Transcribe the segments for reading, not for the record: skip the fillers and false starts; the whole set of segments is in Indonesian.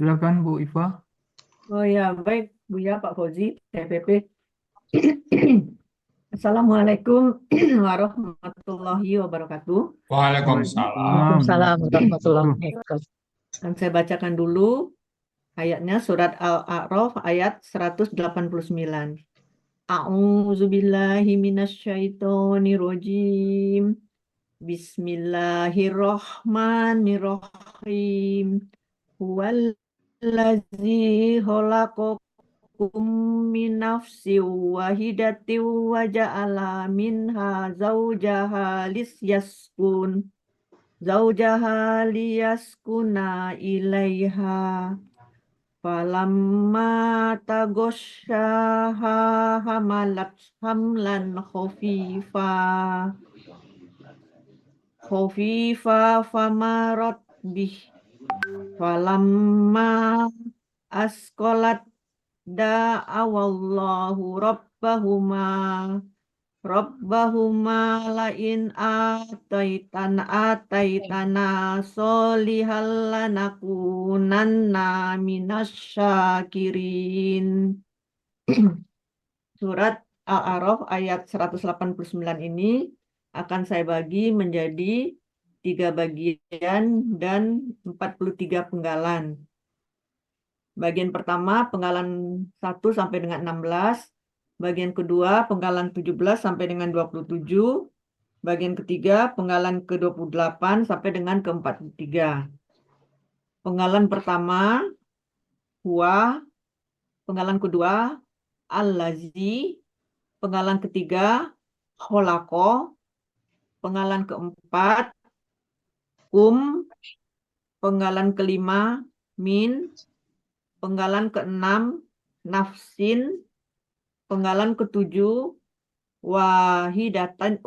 Silakan Bu Iva. Oh ya, baik Bu ya, Pak Fauzi, TPP. Assalamualaikum warahmatullahi wabarakatuh. Waalaikumsalam. Waalaikumsalam. Waalaikumsalam warahmatullahi Betul. wabarakatuh. Dan saya bacakan dulu ayatnya surat Al-A'raf ayat 189. A'udzubillahi minasyaitonirrajim. Bismillahirrahmanirrahim. Huwallazi khalaqakum min nafsin wahidatin wa ja'ala minha zawjaha liyaskuna ilaiha falamma taghasyaha hamalat hamlan khafifa famarat bih falamma asqalat da'awallahu rabbahuma lain ataitana solihal lanakunanna minasyakirin. Surat Al-A'raf ayat 189 ini akan saya bagi menjadi 3 bagian dan 43 penggalan. Bagian pertama penggalan 1 sampai dengan 16, bagian kedua penggalan 17 sampai dengan 27, bagian ketiga penggalan ke-28 sampai dengan ke-43. Penggalan pertama huwa, penggalan kedua allazi, penggalan ketiga kholaqa, penggalan keempat penggalan kelima min, penggalan keenam nafsin, penggalan ketujuh wahidatin,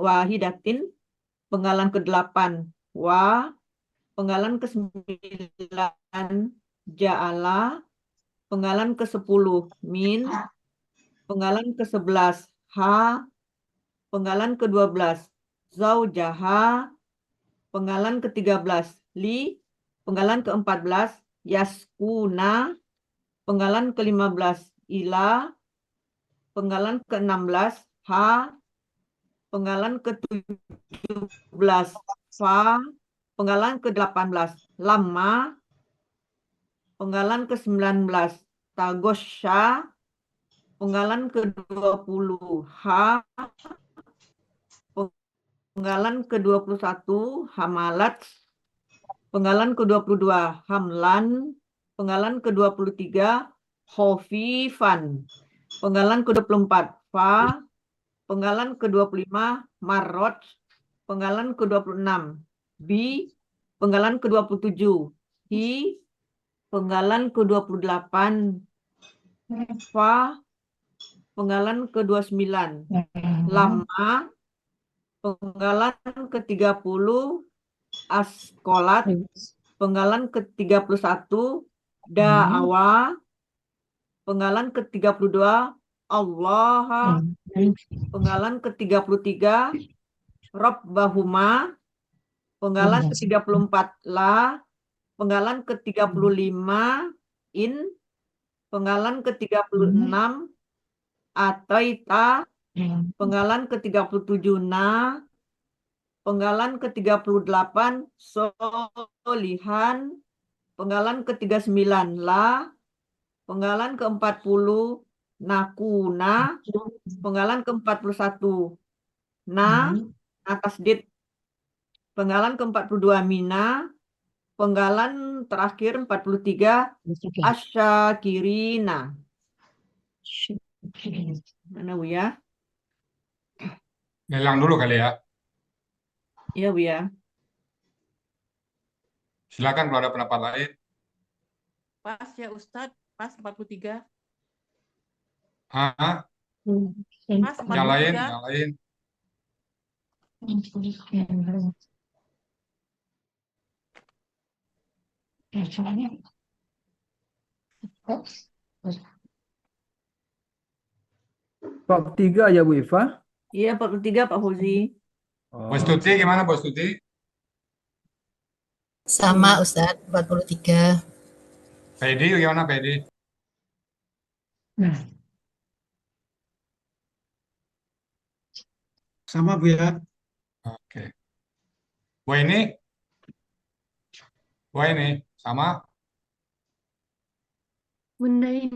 penggalan ke-8 penggalan ke-9 ja'ala, penggalan ke-10 min, penggalan ke-11 penggalan ke-12 zaujaha, penggalan ke-13 li, penggalan ke-14 yaskuna, penggalan ke-15 ila, penggalan ke-16 penggalan ke-17 fa, penggalan ke-18 lama, penggalan ke-19 tagosya, penggalan ke-20 penggalan ke-21 hamalat, penggalan ke-22 hamlan, penggalan ke-23 khofifan, penggalan ke-24 fa, penggalan ke-25 marot, penggalan ke-26 bi, penggalan ke-27 hi, penggalan ke-28 fa, penggalan ke-29 lama, penggalan ke-30 askolat, penggalan ke-31 da'awa, penggalan ke-32 Allah, penggalan ke-33 Rabbahuma, penggalan ke-34 la, penggalan ke-35 in, penggalan ke-36 ataita, penggalan ke-37 na, penggalan ke-38 solihan, penggalan ke-39 la, penggalan ke-40 nakuna, penggalan ke-41 na tasdid, penggalan ke-42 mina, penggalan terakhir 43 asyakirina. Mana Bu ya? Lelang dulu kali ya. Iya Bu ya. Silakan kalau ada pendapat lain. Pas ya Ustadz, pas 43. Pas Yang lain, 43. yang lain. Bab 3 ya Bu Iva. Iya 43 Pak Fauzi. Bos Tuti gimana Bos Tuti? Sama Ustadz, 43. Pedi gimana Pedi? Sama Bu ya. Oke. Buah ini sama. Bunda ini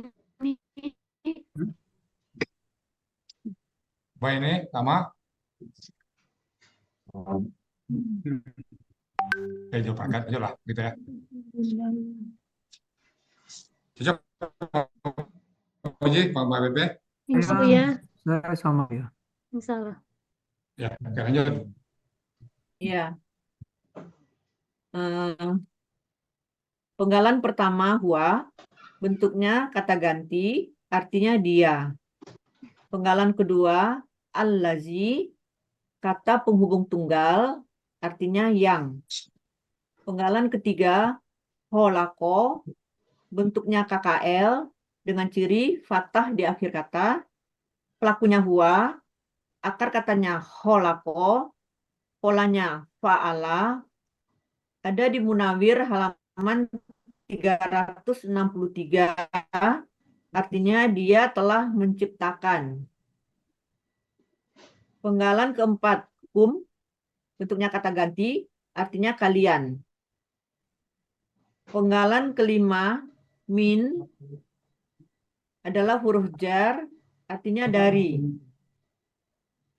Buah ini sama. Oke, jawab angkat aja lah, gitu ya. Cocok, Pak Oji, Pak Mbak Bebe? Insya Allah ya, Saya sama ya. insya Allah. Ya, oke lanjut. Ya. Eh, Penggalan pertama huwa, bentuknya kata ganti, artinya dia. Penggalan kedua allazi, kata penghubung tunggal, artinya yang. Penggalan ketiga holako, bentuknya KKL dengan ciri fathah di akhir kata. Pelakunya huwa, akar katanya holako, polanya fa'ala, ada di Munawir halaman 363, artinya dia telah menciptakan. Penggalan keempat, kum, bentuknya kata ganti, artinya kalian. Penggalan kelima, min, adalah huruf jar, artinya dari.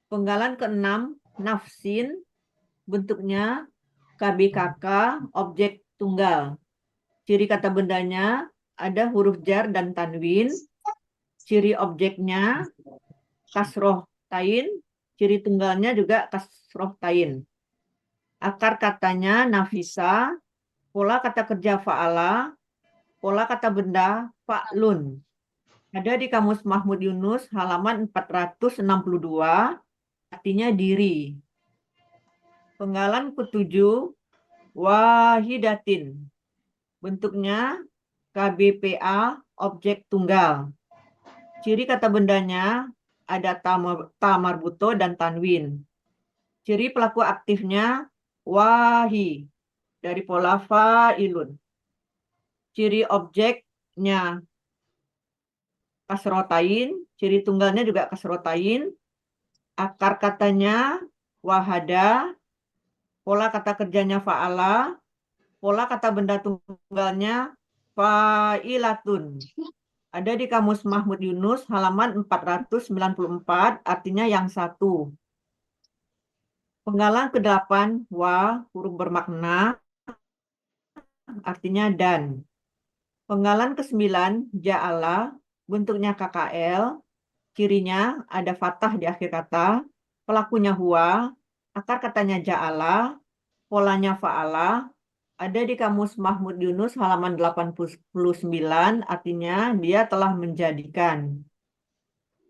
Penggalan keenam, nafsin, bentuknya KBKK, objek tunggal. Ciri kata bendanya ada huruf jar dan tanwin. Ciri objeknya kasroh tain. Ciri tunggalnya juga kasroh tain. Akar katanya nafisa. Pola kata kerja fa'ala. Pola kata benda fa'lun. Ada di Kamus Mahmud Yunus halaman 462. Artinya diri. Penggalan ketujuh, wahidatin. Bentuknya KBPA, objek tunggal. Ciri kata bendanya ada tamarbuto dan tanwin. Ciri pelaku aktifnya wahi, dari pola fa'ilun. Ciri objeknya kasrotain, ciri tunggalnya juga kasrotain. Akar katanya wahada, pola kata kerjanya fa'ala, pola kata benda tunggalnya fa'ilatun. Ada di Kamus Mahmud Yunus halaman 494, artinya yang satu. Penggalan ke-8, wa, huruf bermakna, artinya dan. Penggalan ke-9, ja'ala, bentuknya KKL, cirinya ada fathah di akhir kata, pelakunya huwa, akar katanya ja'ala, polanya fa'ala, ada di Kamus Mahmud Yunus halaman 89, artinya dia telah menjadikan.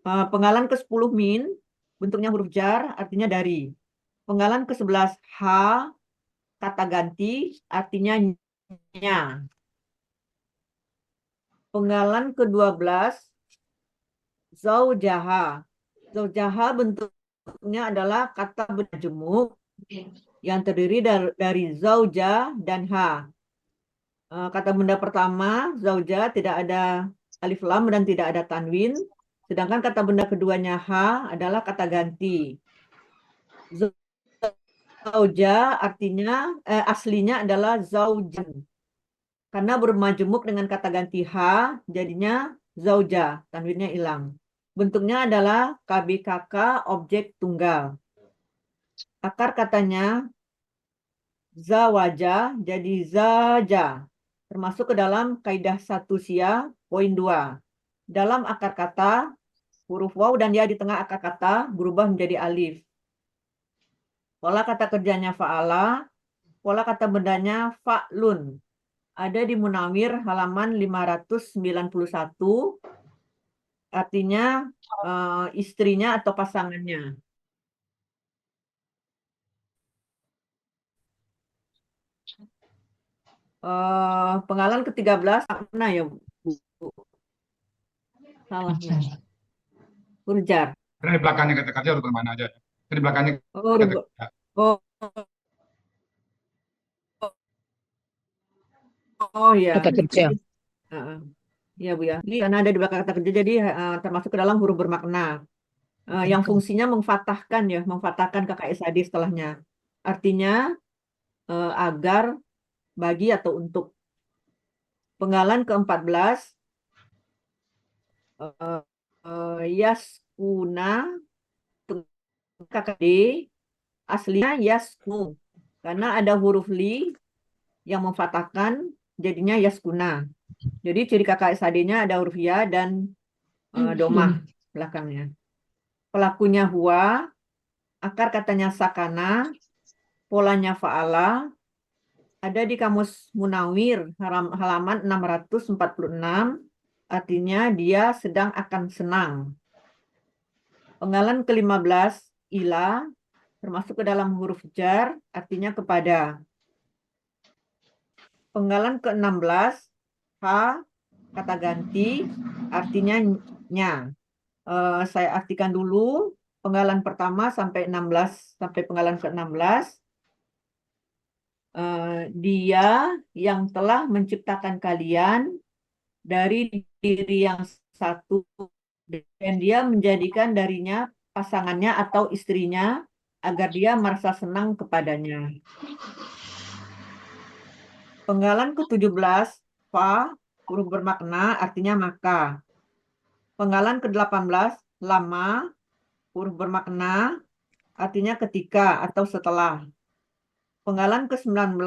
Penggalan ke-10 min, bentuknya huruf jar, artinya dari. Penggalan ke-11 ha, kata ganti, artinya nya. Penggalan ke-12 zaujaha. Zaujaha bentuknya adalah kata berjemuk yang terdiri dari zauja dan ha. Kata benda pertama, zauja, tidak ada alif lam dan tidak ada tanwin. Sedangkan kata benda keduanya ha adalah kata ganti. Zauja artinya aslinya adalah zaujan. Karena bermajemuk dengan kata ganti ha, jadinya zauja, tanwinnya hilang. Bentuknya adalah KBKK, objek tunggal. Akar katanya zawaja, jadi zaja. Termasuk ke dalam kaidah satu sia, poin 2. Dalam akar kata, huruf waw dan ya di tengah akar kata berubah menjadi alif. Pola kata kerjanya fa'ala, pola kata bendanya fa'lun. Ada di Munawir halaman 591, artinya istrinya atau pasangannya. Penggalan ke-13 mana ya, Bu? Salahnya. Hurjar. Karena di belakangnya kata kerja udah bermana aja. Di belakangnya Oh, kata kerja. oh, oh ya. Kata kerja. Heeh. Iya Bu ya. Jadi karena ada di belakang kata kerja jadi termasuk ke dalam huruf bermakna. Yang fungsinya memfatahkan ya, memfatahkan KKSAD setelahnya. Artinya agar, bagi atau untuk. Penggalan ke-14 yaskuna KKD aslinya yasku karena ada huruf li yang memfatahkan jadinya yaskuna. Jadi ciri KKSAD-nya ada huruf ya dan domah belakangnya. Pelakunya huwa, akar katanya sakana, polanya fa'ala, ada di Kamus Munawir halaman 646, artinya dia sedang akan senang. Penggalan ke-15 ila termasuk ke dalam huruf jar, artinya kepada. Penggalan ke-16 ha, kata ganti, artinya nya. Saya artikan dulu penggalan pertama sampai 16 sampai penggalan ke-16. Dia yang telah menciptakan kalian dari diri yang satu dan dia menjadikan darinya pasangannya atau istrinya agar dia merasa senang kepadanya. Penggalan ke-17 fa, huruf bermakna artinya maka. Penggalan ke-18 lama, huruf bermakna artinya ketika atau setelah. Penggalan ke-19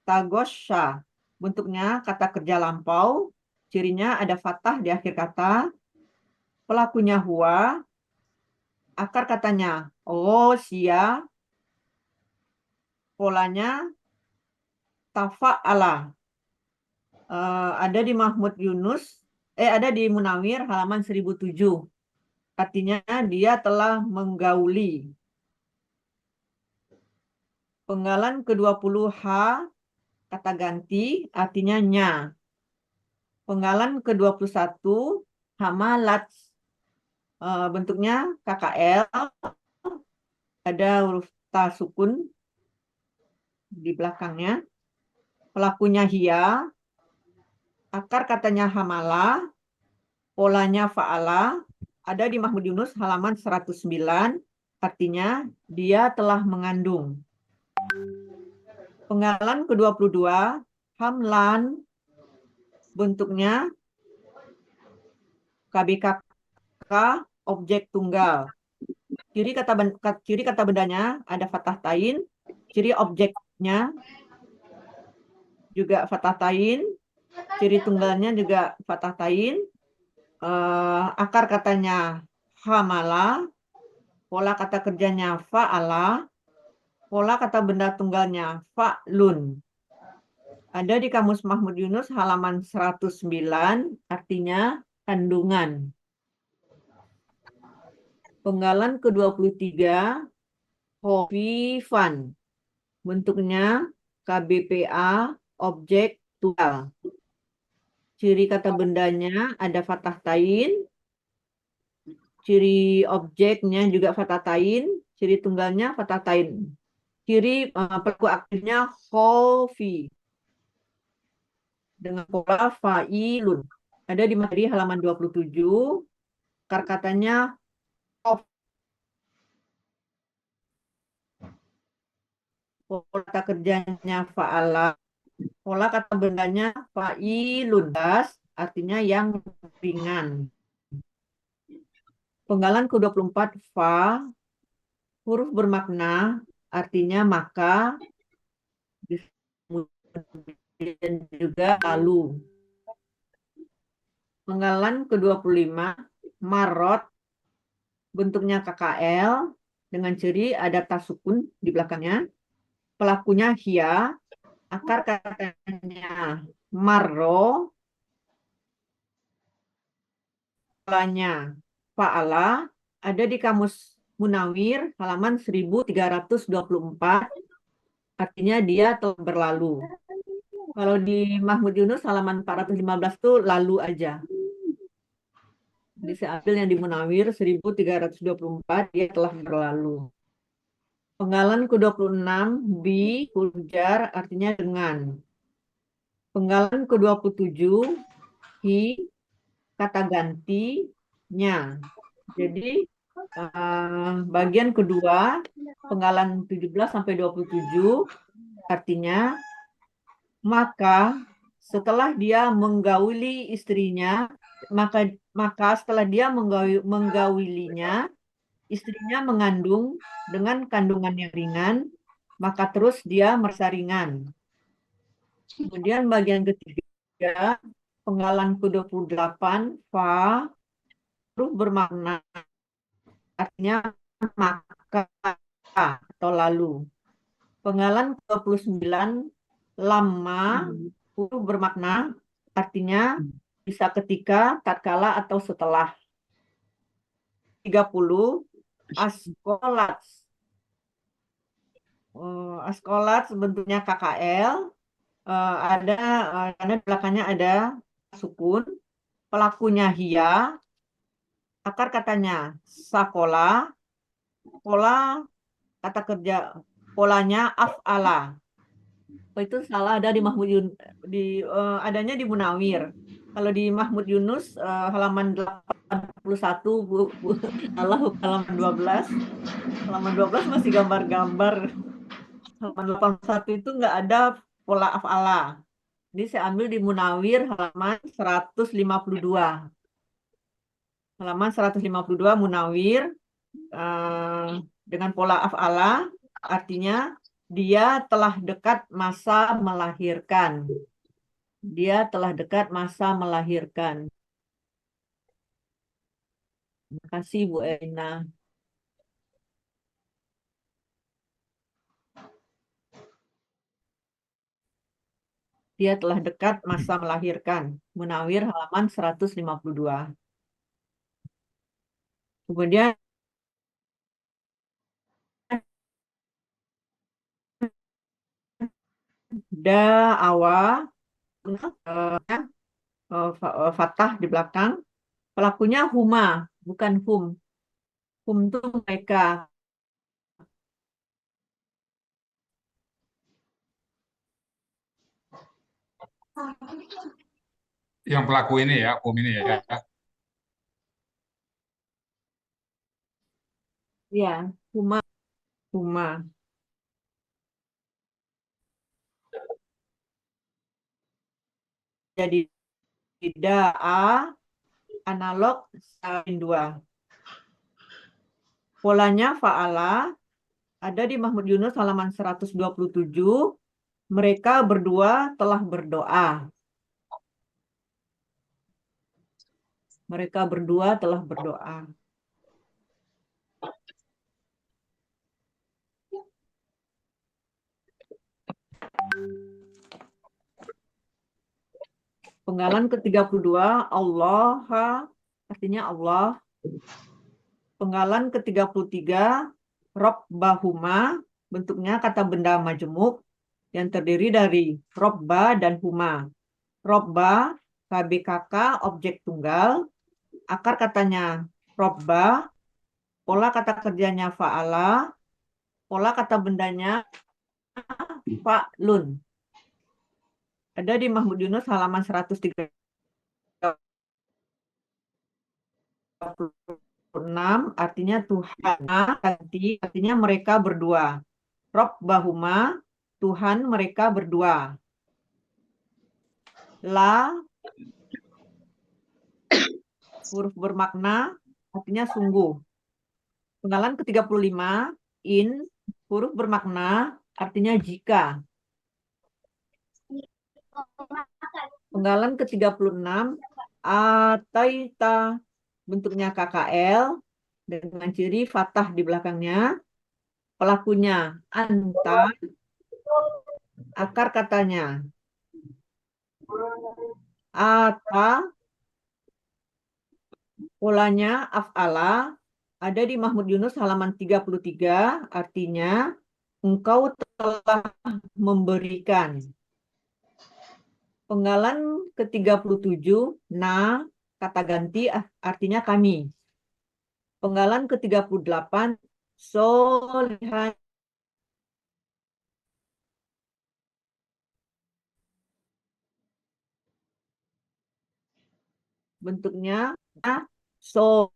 tagosha, bentuknya kata kerja lampau, cirinya ada fathah di akhir kata. Pelakunya huwa, akar katanya sia, polanya tafa'ala. Ada di Mahmud Yunus, ada di Munawir halaman 1007. Artinya dia telah menggauli. Penggalan ke-20 H, kata ganti, artinya nya. Penggalan ke-21 hamalat, bentuknya KKL, ada huruf ta sukun di belakangnya. Pelakunya hia, akar katanya hamala, polanya fa'ala, ada di Mahmud Yunus halaman 109, artinya dia telah mengandung. Penggalan ke-22 hamlan, bentuknya KBKK objek tunggal. Ciri kata bendanya ada fathah tain, ciri objeknya juga fathah tain, ciri tunggalnya juga fathah tain, akar katanya hamala, pola kata kerjanya fa'ala, pola kata benda tunggalnya fa'lun. Ada di Kamus Mahmud Yunus halaman 109, artinya kandungan. Penggalan ke-23 Hofifan, bentuknya KBPA objek tunggal. Ciri kata bendanya ada fathah tain, ciri objeknya juga fathah tain, ciri tunggalnya fathah tain. Ciri pelaku aktifnya khofi dengan pola fa'ilun. Ada di materi halaman 27, akar katanya khof. Pola kata kerjanya fa'ala, pola kata bendanya fa'ilun, artinya yang ringan. Penggalan ke-24 fa, huruf bermakna artinya maka, dan juga lalu. Penggalan ke-25 marot, bentuknya KKL dengan ciri ada tasukun di belakangnya. Pelakunya hia, akar katanya marro, polanya fa'ala, ada di Kamus Munawir halaman 1324, artinya dia telah berlalu. Kalau di Mahmud Yunus halaman 415 itu lalu aja. Jadi saya ambil yang di Munawir 1324, dia telah berlalu. Penggalan ke-26 bi huruf jar artinya dengan. Penggalan ke-27 hi, kata gantinya. Jadi bagian kedua penggalan 17 sampai 27 artinya maka setelah dia menggauli istrinya, maka setelah dia menggaulinya, istrinya mengandung dengan kandungan yang ringan, maka terus dia merasa ringan. Kemudian bagian ketiga, penggalan ke-28, fa, huruf bermakna artinya maka atau lalu. Penggalan ke-29, lama, huruf bermakna artinya bisa ketika, tatkala, atau setelah. 30, askolat. Askolat bentuknya KKL, karena di belakangnya ada sukun, pelakunya hia, akar katanya sakola, pola kata kerja polanya af'ala. Itu salah ada di adanya di Munawir. Kalau di Mahmud Yunus halaman 81 salah halaman 12. Halaman 12 masih gambar-gambar. Halaman 81 itu nggak ada pola af'ala. Jadi saya ambil di Munawir halaman 152. Halaman 152 Munawir dengan pola af'ala artinya dia telah dekat masa melahirkan. Dia telah dekat masa melahirkan. Terima kasih Bu Erina. Dia telah dekat masa melahirkan. Munawir halaman 152. Kemudian da'awa fathah di belakang. Pelakunya huma, bukan hum. Hum itu mereka. Yang pelaku ini ya, ini ya. Ya, huma. Huma. Jadi da'a analog salin 2. Polanya fa'ala ada di Mahmud Yunus halaman 127. Mereka berdua telah berdoa. Mereka berdua telah berdoa. Penggalan ke-32, Allah, artinya Allah. Penggalan ke-33, Robbahuma, bentuknya kata benda majemuk, yang terdiri dari Robba dan Huma. Robba, KBKK, objek tunggal. Akar katanya Robba, pola kata kerjanya fa'ala, pola kata bendanya fa'lun. Ada di Mahmud Yunus halaman 136, artinya Tuhan ganti, artinya mereka berdua. Robbahuma, Tuhan mereka berdua. La, huruf bermakna, artinya sungguh. Penggalan ke-35, in, huruf bermakna, artinya jika. Penggalan ke-36, ataita, bentuknya KKL, dengan ciri fathah di belakangnya. Pelakunya anta, akar katanya ata, polanya af'ala, ada di Mahmud Yunus halaman 33, artinya engkau telah memberikan. Penggalan ke-37, na, kata ganti artinya kami. Penggalan ke-38, solihan, bentuknya so.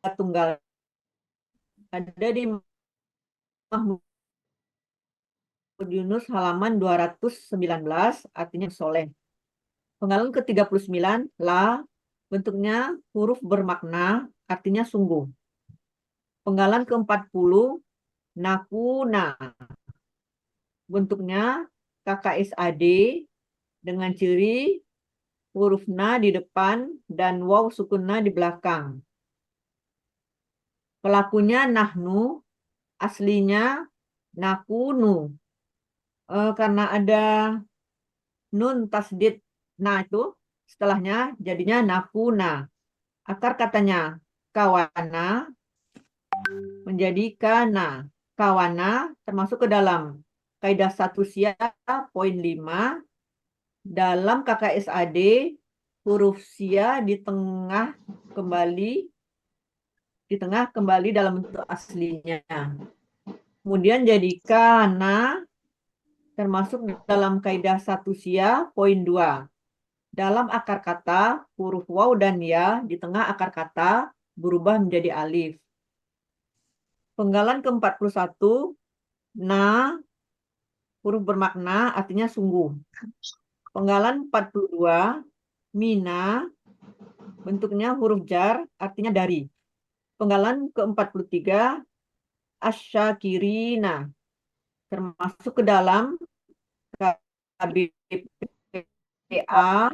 Tunggal ada di Mahmud Yunus halaman 219, artinya soleh. Penggalan ke-39, la, bentuknya huruf bermakna, artinya sungguh. Penggalan ke-40, nakuna, bentuknya KKSAD dengan ciri huruf na di depan dan waw sukun na di belakang. Pelakunya nahnu, aslinya nakunu. Karena ada nun tasdid na itu, setelahnya jadinya nakuna. Akar katanya kawana menjadi kana. Kawana termasuk ke dalam kaidah satu sia poin 5. Dalam KKSAD huruf sia di tengah kembali dalam bentuk aslinya. Kemudian jadi kana termasuk dalam kaidah satu sia poin 2. Dalam akar kata huruf waw dan ya di tengah akar kata berubah menjadi alif. Penggalan ke-41, na, huruf bermakna artinya sungguh. Penggalan 42, mina, bentuknya huruf jar artinya dari. Penggalan ke-43, asyakirina, termasuk ke dalam KBPA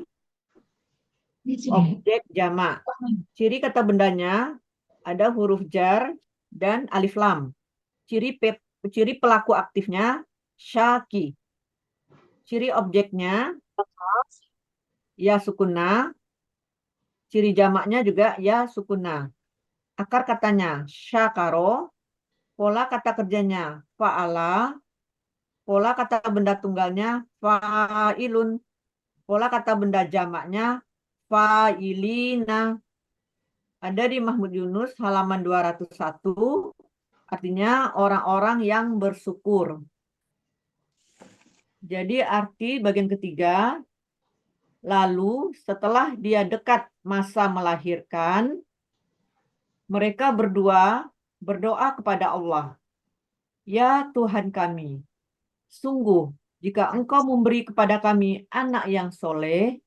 objek jamak. Ciri kata bendanya ada huruf jar dan alif lam. Ciri pelaku aktifnya syaki. Ciri objeknya ya sukuna. Ciri jamaknya juga ya sukuna. Akar katanya syakaro. Pola kata kerjanya fa'ala. Pola kata benda tunggalnya fa'ilun. Pola kata benda jamaknya fa'ilina. Ada di Mahmud Yunus halaman 201. Artinya orang-orang yang bersyukur. Jadi arti bagian ketiga, lalu setelah dia dekat masa melahirkan, mereka berdua berdoa kepada Allah. Ya Tuhan kami, sungguh jika Engkau memberi kepada kami anak yang soleh,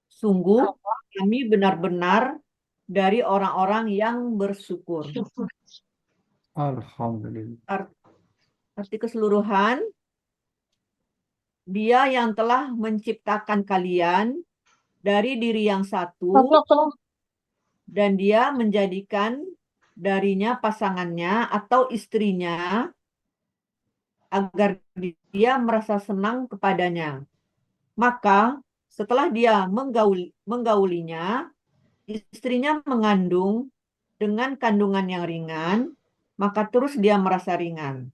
sungguh kami benar-benar dari orang-orang yang bersyukur. Alhamdulillah. Arti keseluruhan, Dia yang telah menciptakan kalian dari diri yang satu, dan Dia menjadikan darinya pasangannya atau istrinya agar dia merasa senang kepadanya. Maka setelah dia menggaulinya, istrinya mengandung dengan kandungan yang ringan, maka terus dia merasa ringan.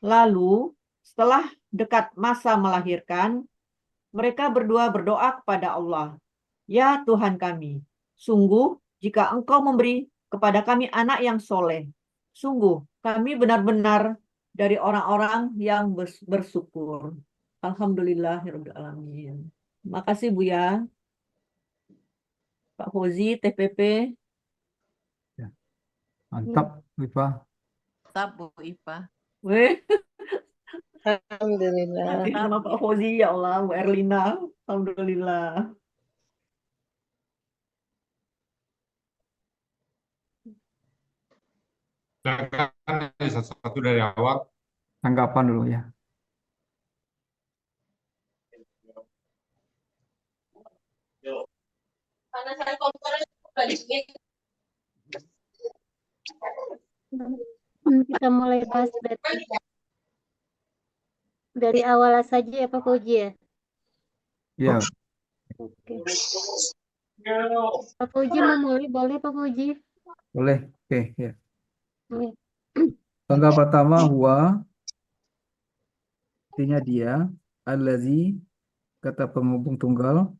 Lalu setelah dekat masa melahirkan, mereka berdua berdoa kepada Allah. Ya Tuhan kami, sungguh jika Engkau memberi kepada kami anak yang soleh, sungguh kami benar-benar dari orang-orang yang bersyukur. Alhamdulillahirrahmanirrahim. Makasih Bu ya. Pak Fauzi, TPP. Mantap, Ifa. Tetap Bu Ipa. Weh, Alhamdulillah. nama Pak Fauzi ya Allah, Bu Erlina. Alhamdulillah. Silakan satu-satu dari awal. Tanggapan dulu ya. Kita mulai bahas dari awal saja ya Pak Fauzi ya. Ya, Oke. Pak Fauzi mau mulai, boleh Pak Fauzi? boleh. Oke, ya. Boleh. Tanggapan pertama huwa, artinya dia, allazi, kata penghubung tunggal,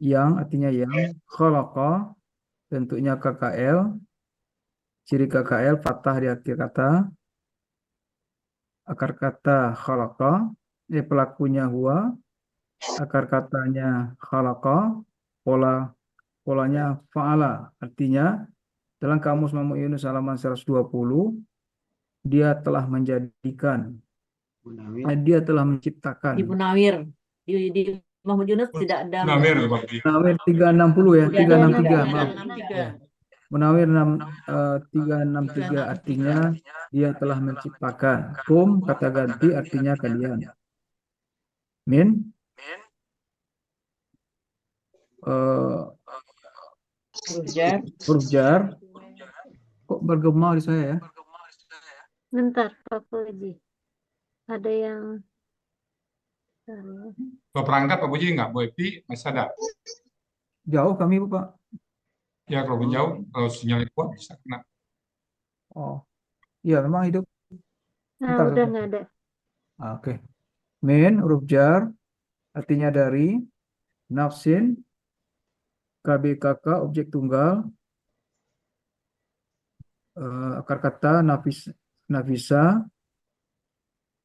Yang artinya yang. Khalaqa bentuknya KKL. Ciri KKL fathah di akhir kata. Akar kata khalaqa. Pelakunya huwa. Akar katanya khalaqa. Polanya fa'ala. Artinya dalam kamus Mahmud Yunus halaman 120, dia telah menjadikan. Dia telah menciptakan. Di Munawir. Di Mahmud Yunus tidak ada Munawir, Pak Puji. Munawir 360 ya, Tidak ada 363. tiga. Maaf. 363. Munawir 363 artinya dia telah menciptakan. Kum kata ganti artinya kalian. Min huruf jar. huruf jar. Kok bergema di saya ya? Bentar, Pak Puji. Ada yang Kalau perangkat Pak Puji nggak, Bu Epi masih ada. Jauh kami Pak. Ya kalau menjauh, kalau sinyalnya kuat bisa kena. Oh, iya memang hidup. udah Bentar. nggak ada. Oke. Min huruf jar artinya dari. Nafsin KBKK objek tunggal. Akar kata nafisa.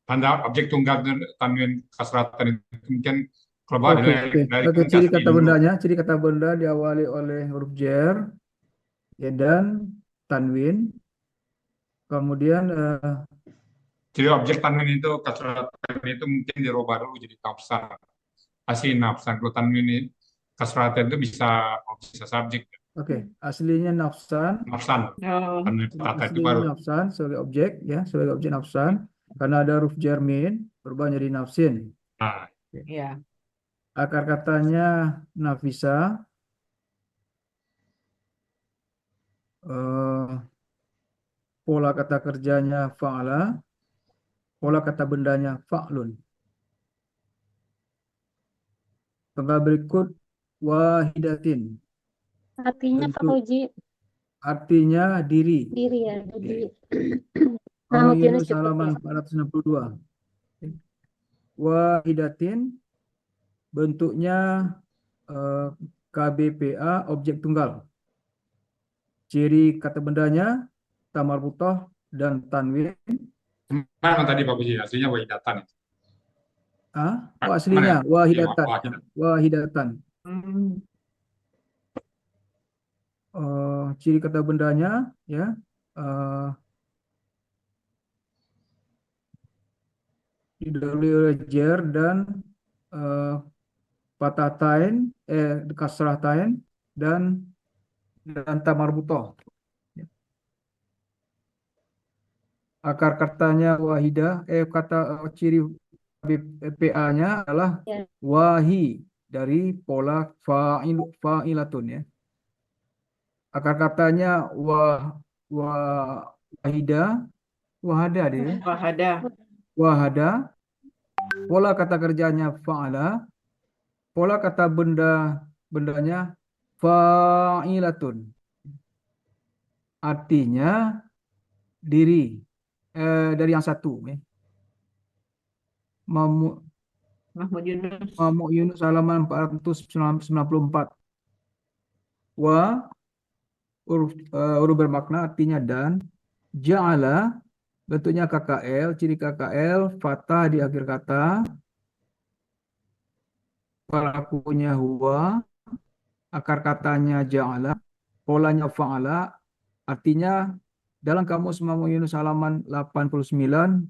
Tanda objek tunggal tanwin kasratan itu mungkin kalau bawa Oke, dari Oke, ciri kasih kata dulu. bendanya, ciri kata benda diawali oleh huruf jar ya, dan tanwin. Kemudian Jadi objek tanwin itu kasratan itu mungkin dirubah dulu jadi nafsan. Kasih nafsan. Kalau tanwin ini kasratan itu bisa subjek. aslinya nafsan. Nafsan. Oh, Tanwin patah itu Aslinya baru. nafsan sebagai objek ya, sebagai objek nafsan. Karena ada huruf jar min berubah jadi nafsin. Nah, ya. Akar katanya nafisa. Pola kata kerjanya fa'ala. Pola kata bendanya fa'lun. Tanggal berikut wahidatin. Artinya Pak Bentuk. Puji Artinya diri. diri ya. Jadi Mahmud Mahmud Yunus Yunus cukup halaman ya. 462. Wahidatin bentuknya KBPA objek tunggal. Ciri kata bendanya tamarbutah dan tanwin. mana tadi Pak Puji? Aslinya wahidatan. Aslinya Mana? wahidatan. Iya, Wahidatan. Hmm. Ciri kata bendanya ya, didahului oleh jar dan fathah tain, kasrah tain dan tamarbutah. Akar katanya wahidah, kata ciri PA-nya adalah Ya. wahi dari pola fa'ilatun ya. Akar katanya wahida, wahada deh. Wahada. Wahada. Pola kata kerjanya fa'ala. Pola kata bendanya fa'ilatun. Artinya diri. Dari yang satu. Mahmud Yunus. Mahmud Yunus halaman 494. Huruf bermakna artinya dan. Ja'ala bentuknya KKL, ciri KKL fathah di akhir kata. Pelakunya huwa, akar katanya ja'ala, polanya fa'ala. Artinya dalam kamus Mahmud Yunus halaman 89,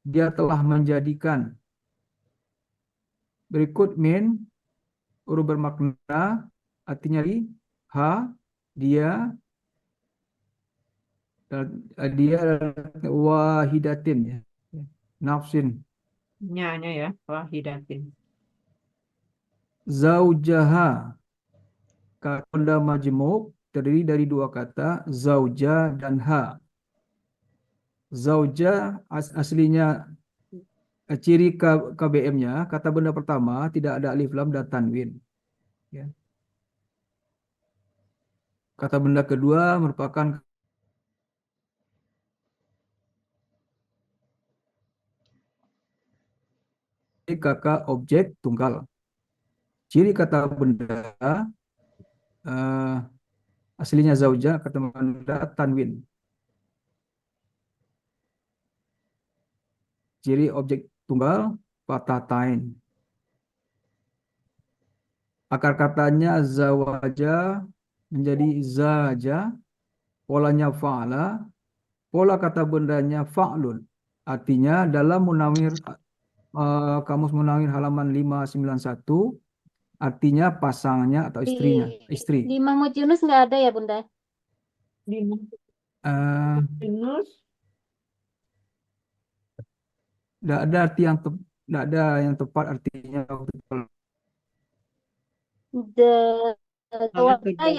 dia telah menjadikan. Berikut min huruf bermakna artinya dia wahidatin ya. Nafsin. Nyanya ya, wahidatin. Zaujaha kata benda majmuk terdiri dari dua kata zauja dan ha. Zauja aslinya ciri KBM-nya kata benda pertama tidak ada alif lam dan tanwin. Ya. Kata benda kedua merupakan kakak objek tunggal. Ciri kata benda eh, aslinya zauja, kata benda tanwin. Ciri objek tunggal fathah tain. Akar katanya zawaja menjadi zaja, polanya fa'ala, pola kata bendanya fa'lun. Artinya dalam Munawir kamus Munawir halaman 591, artinya pasangannya atau istrinya, istri. Di Mahmud Yunus nggak ada ya, Bunda? Di Eh, Yunus, Tidak ada arti yang tidak ada yang tepat artinya. halaman Ya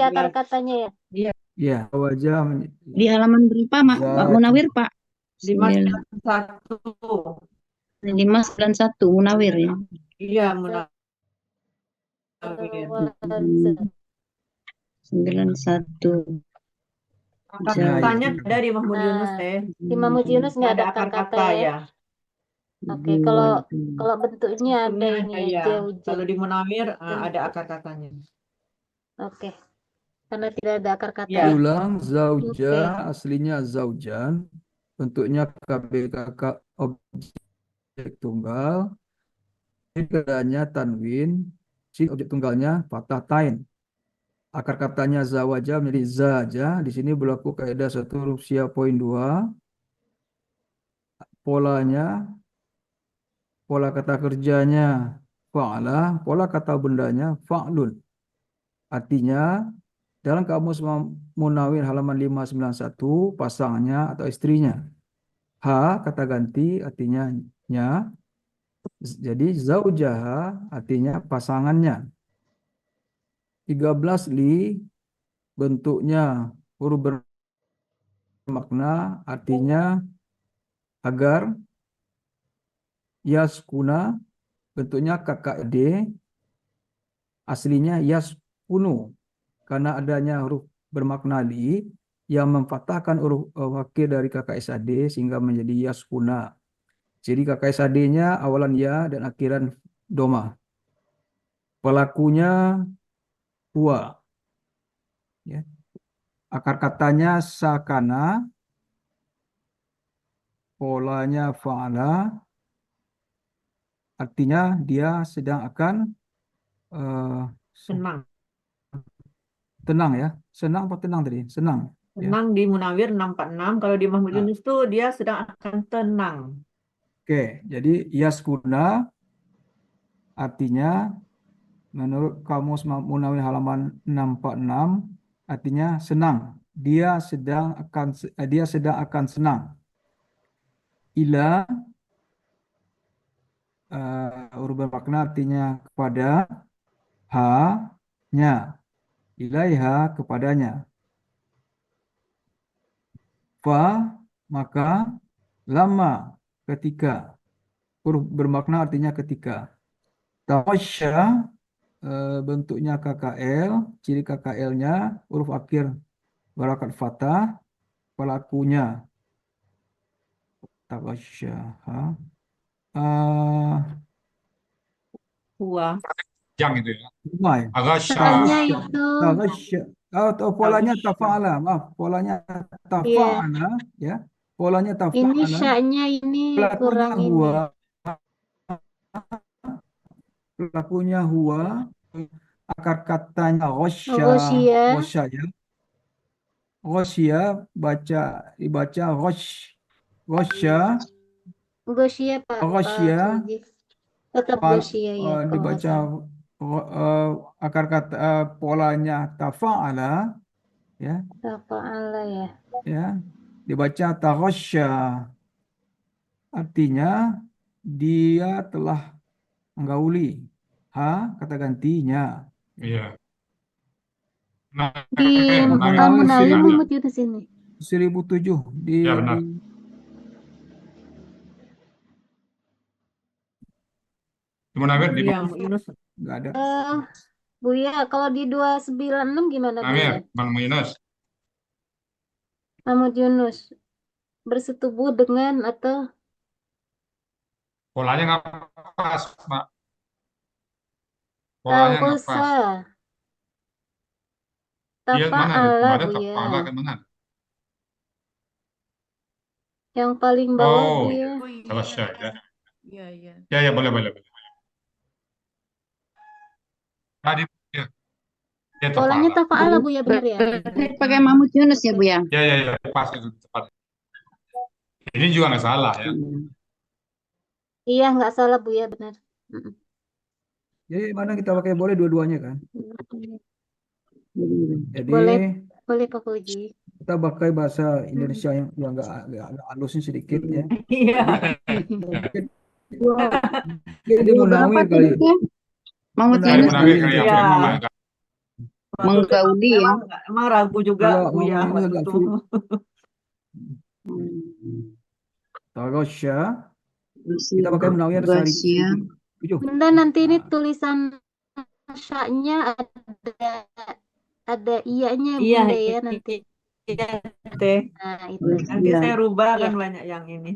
akar 13. katanya ya. Iya, Ya, wajah Di halaman berapa, Pak za- Munawir, Pak? 591. 591 Munawir ya. Iya, Munawir. Zawaja. 91. Akar Ya, katanya ya. ada di Mahmud Yunus Nah, teh. di Mahmud Yunus nggak Ada ada akar akar kata kata ya. ya. Oke, kalau bentuknya ada Bentuknya ini ada ya, ya. zauja. Kalau di Munawir ada Bentuk. akar katanya. Oke, karena tidak ada akar kata Ya. ya. Diulang, zauja Oke. aslinya zaujan, bentuknya KBKK objek tunggal, ini keadaannya tanwin, si objek tunggalnya fathah tain. Akar katanya zawaja menjadi zaja. Di sini berlaku kaidah 1 huruf sia poin 2. Polanya, pola kata kerjanya fa'ala, pola kata bendanya fa'lun. Artinya dalam kamus Munawir halaman 591, pasangannya atau istrinya. Ha kata ganti artinya nya. Jadi zaujaha artinya pasangannya. 13 li bentuknya huruf bermakna artinya agar. Yaskuna bentuknya KKD aslinya yaskunu, karena adanya huruf bermakna li yang memfathahkan huruf wakil dari KKSAD sehingga menjadi yaskuna. Jadi KKSAD-nya awalan ya dan akhiran doma. Pelakunya huwa. Ya. Akar katanya sakana, polanya fa'ala, artinya dia sedang akan Senang. tenang ya. Senang apa tenang tadi? Senang. Ya. Tenang di Munawir 646. Kalau di Mahmud Nah. Yunus tuh dia sedang akan tenang. Oke, jadi yaskuna artinya menurut kamus Munawir halaman 646 artinya senang. Dia sedang akan senang. Ila huruf bermakna artinya kepada, ha-nya, ilaiha kepadanya. Fa maka, lama ketika, huruf bermakna artinya ketika. Tawasya bentuknya KKL, ciri KKL-nya huruf akhir barakat fathah, pelakunya tawasya. Huwa. Yang itu ya. Why? Agasya. Katanya itu Tawasya. Atau polanya tafa'ala, maaf, polanya tafa'ala, ya. Polanya ini tafa'ala. syaknya ini Pelakunya kurang ini. huwa. Pelakunya huwa. Akar katanya ghosya. Ghosya. Ghosya ya. Ghosya dibaca ghosya. Ghosya Pak Ghosya Fauzi. Tetap ghosya ya kalau nggak dibaca salah. akar kata polanya tafa'ala ya. Tafa'ala ya. Ya. Dibaca taghasya. Artinya dia telah menggauli. Ha kata gantinya. Iya. Nah, Di Munawir Mahmud Yunus ini. 1007 di Ya, benar. Munawir di Iya, Yunus. enggak ada. Buya, kalau di 296 gimana Munawir, Buya? Bang Yunus. Mahmud Yunus bersetubuh dengan atau Polanya nggak pas, Pak. Polanya nggak pas. usah. Iya, mana? Tafa'ala, Kemarin Bu ya. tafa'ala kan mana? Yang paling bawah, Bu Oh, ya. Oh iya, selesai ya. iya, iya. Ya, ya, boleh, boleh, boleh. Tadi, ya, ya Polanya tafa'ala. tafa'ala, Bu ya, benar ya? Berarti pakai Mahmud Yunus ya, Bu Oke. ya? Ya, ya, ya, pas itu tepat. Ini juga nggak salah ya. Hmm. Iya, nggak salah, Bu ya, benar. Mm-mm. Jadi mana kita pakai boleh dua-duanya kan? Jadi Boleh, boleh Pak Puji. kita pakai bahasa Mm-mm. Indonesia yang agak halusnya sedikit ya. Iya. Mungkin mungkin dia Bu, berapa munawir kali. tulisnya? Mahmud Dari Yunus Munawir kali yang Iya. memang agak. Waktu itu menggaudi ya. emang ragu juga Kalau Bu ya Muhammad Yunus waktu agak itu. sulit. Hmm. Tarosya kita pakai munawir sehari Gasya. sedikit. Tujuh. Bunda, nanti ini Nah, tulisan syaknya ada iyanya Iya, Bunda ya nanti. iya teh. Nah, itu. Nanti Gasya. saya rubah Iya. kan banyak yang ini.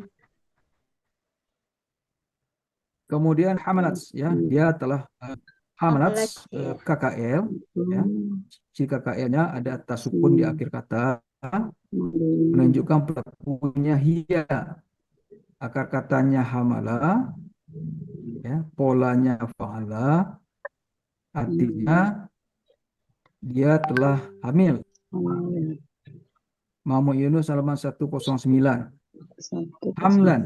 kemudian hamalat ya, dia telah hamalat Hamalat, ya. KKL ya. Ciri KKL-nya ada tasukun di akhir kata menunjukkan pelakunya hiya. Akar katanya hamala ya, polanya fa'ala, artinya dia telah hamil. Mahmud Yunus halaman 109. Hamlan.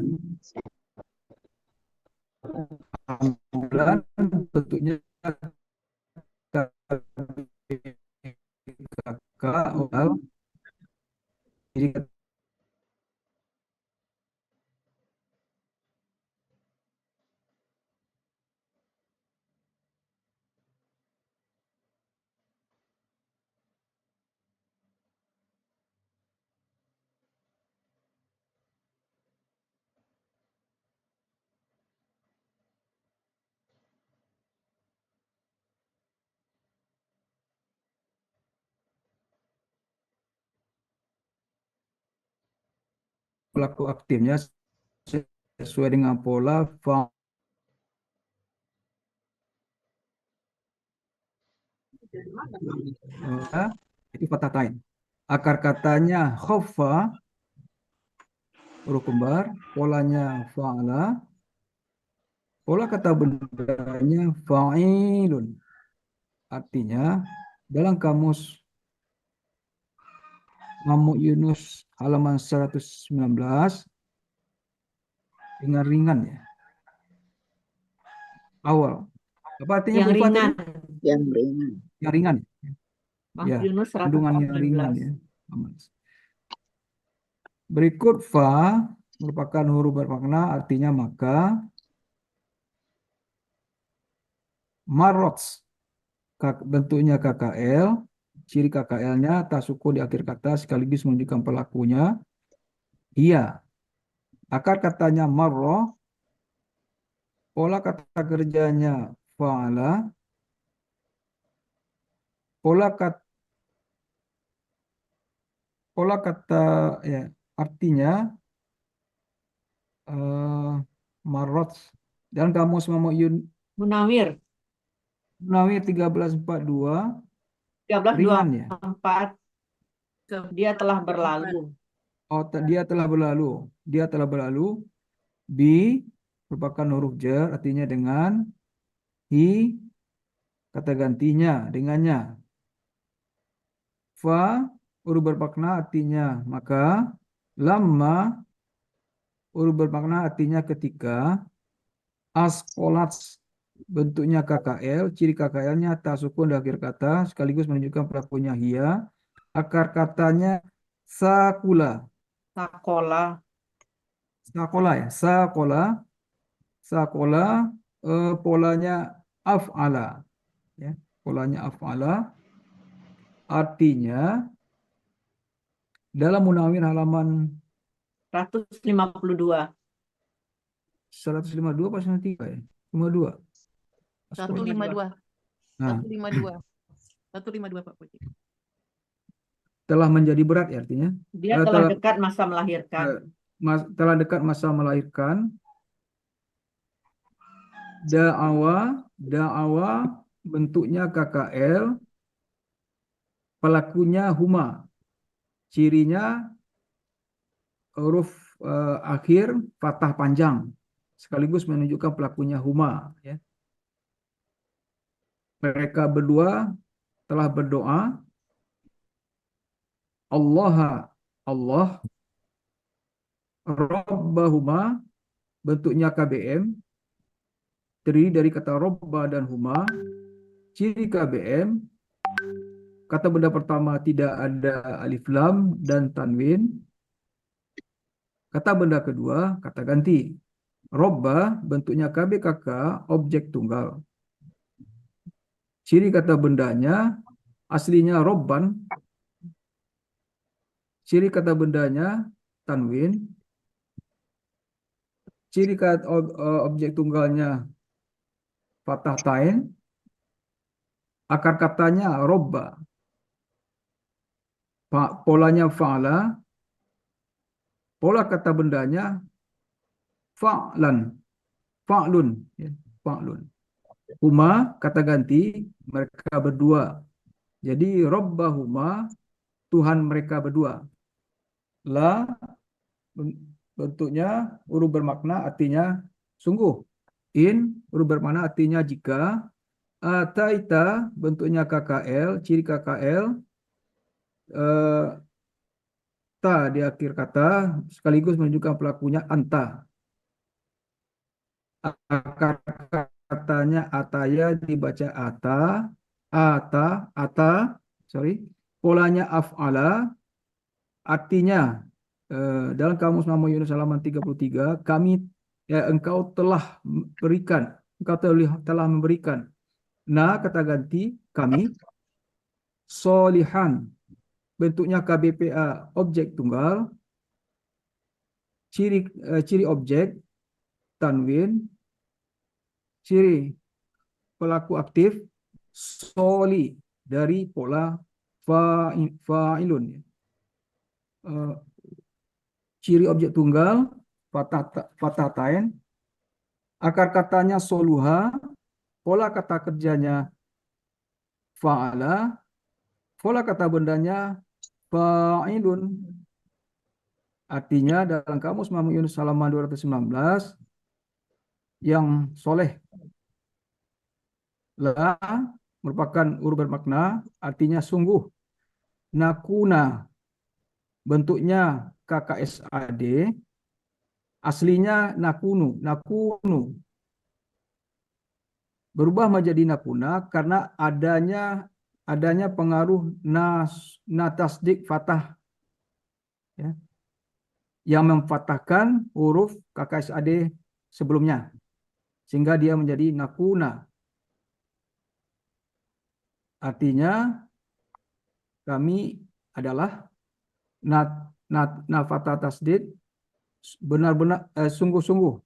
Hamlan bentuknya kakak oral. Jadi pelaku aktifnya sesuai dengan pola itu fatatain. Akar katanya khoffa huruf kembar, polanya fa'ala, pola kata bendanya fa'ilun. Artinya dalam kamus Mahmud Yunus halaman 119 dengan ringan ya. Awal. Apa artinya Yang Bu Ifa ringan. tadi? Yang ringan. Yang ringan. Mahmud Ya, Yunus kandungan yang ringan 119. ya. Berikut fa merupakan huruf bermakna artinya maka. Marrots bentuknya KKL, ciri KKL-nya tasukun di akhir kata sekaligus menunjukkan pelakunya. Iya. Akar katanya marroh, pola kata kerjanya fa'ala, pola kata ya artinya marrots dan kamus Mahmud Munawir Munawir 1342 ringan ya. 1324 dia telah berlalu. Oh, dia telah berlalu. Dia telah berlalu. Bi merupakan huruf jar artinya dengan. Hi kata gantinya dengannya. Fa huruf bermakna artinya maka. Lama huruf bermakna artinya ketika. Asqolat bentuknya KKL, ciri KKL-nya tasukun di akhir kata sekaligus menunjukkan pelakunya hiya. Akar katanya sakula. Sakola. Sakola ya, sakola polanya af'ala ya, polanya af'ala artinya dalam Munawir halaman 152. 152 pas nanti ya, 52. 152. Nah, 152. 152 Pak Puji. telah menjadi berat ya artinya. Dia telah dekat masa melahirkan. Telah dekat masa melahirkan. Da'awa bentuknya KKL, pelakunya huma. Cirinya huruf akhir fathah panjang sekaligus menunjukkan pelakunya huma, ya. Mereka berdua telah berdoa, Allah, Allah, Rabbahuma, bentuknya KBM, terdiri dari kata Robba dan Huma. Ciri KBM, kata benda pertama tidak ada alif lam dan tanwin. Kata benda kedua, kata ganti. Robba, bentuknya KBKK, objek tunggal. Ciri kata bendanya, aslinya Robban. Ciri kata bendanya, tanwin. Ciri kata objek tunggalnya, fathah tain. Akar katanya robba. Polanya fa'ala. Pola kata bendanya fa'lan. Fa'lun. Ya, fa'lun. Huma, kata ganti, mereka berdua. Jadi robbahuma, Tuhan mereka berdua. La, bentuknya huruf bermakna artinya sungguh. In, huruf bermakna artinya jika. Ataita, bentuknya KKL, ciri KKL, ta di akhir kata sekaligus menunjukkan pelakunya anta. Akar katanya ataya dibaca ata, sorry. Polanya af'ala, artinya dalam kamus Nama Yunus halaman 33, engkau telah memberikan. Kata ganti kami, solihan, bentuknya KBPA, objek tunggal. Ciri objek, tanwin. Ciri pelaku aktif, soli, dari pola fa'ilun. Ciri objek tunggal, fathah tain. Akar katanya soluha, pola kata kerjanya fa'ala, pola kata bendanya fa'ilun. Artinya dalam kamus Muhammad Yunus halaman 219, yang soleh. La merupakan huruf bermakna, artinya sungguh. Nakuna, bentuknya KKSAD, aslinya nakunu. Berubah menjadi nakuna karena adanya pengaruh tasdik fathah, ya, yang memfathahkan huruf KKSAD sebelumnya, sehingga dia menjadi nakuna. Artinya kami adalah fathah tasdid, benar-benar sungguh-sungguh.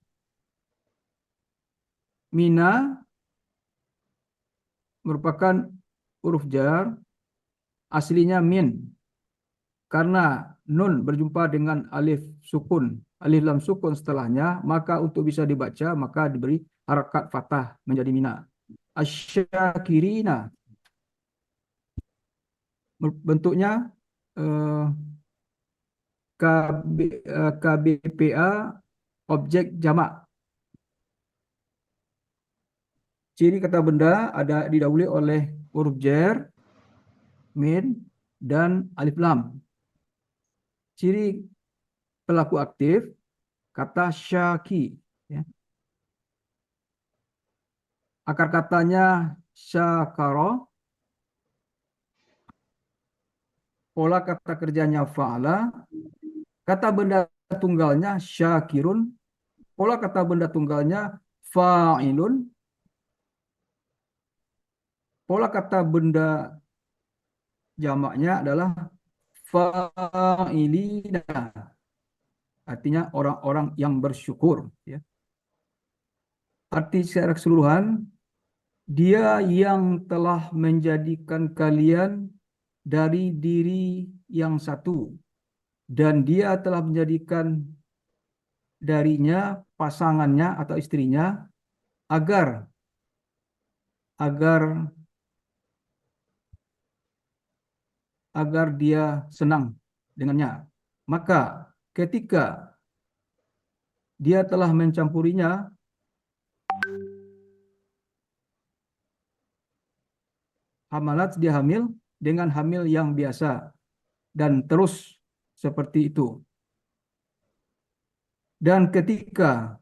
Mina merupakan huruf jar, aslinya min. Karena nun berjumpa dengan alif lam sukun setelahnya, maka untuk bisa dibaca maka diberi harakat fathah menjadi mina. Asyakirina, bentuknya KBPA, objek jamak. Ciri kata benda ada didahului oleh huruf jar, min, dan alif lam. Ciri pelaku aktif, kata syaki, ya. Akar katanya syakara, pola kata kerjanya fa'ala, kata benda tunggalnya syakirun, pola kata benda tunggalnya fa'ilun, pola kata benda jamaknya adalah fa'ilina, artinya orang-orang yang bersyukur, ya. Arti secara keseluruhan, dia yang telah menjadikan kalian dari diri yang satu, dan dia telah menjadikan darinya pasangannya atau istrinya, agar agar dia senang dengannya. Maka ketika dia telah mencampurinya, hamalat, dia hamil dengan hamil yang biasa dan terus seperti itu. Dan ketika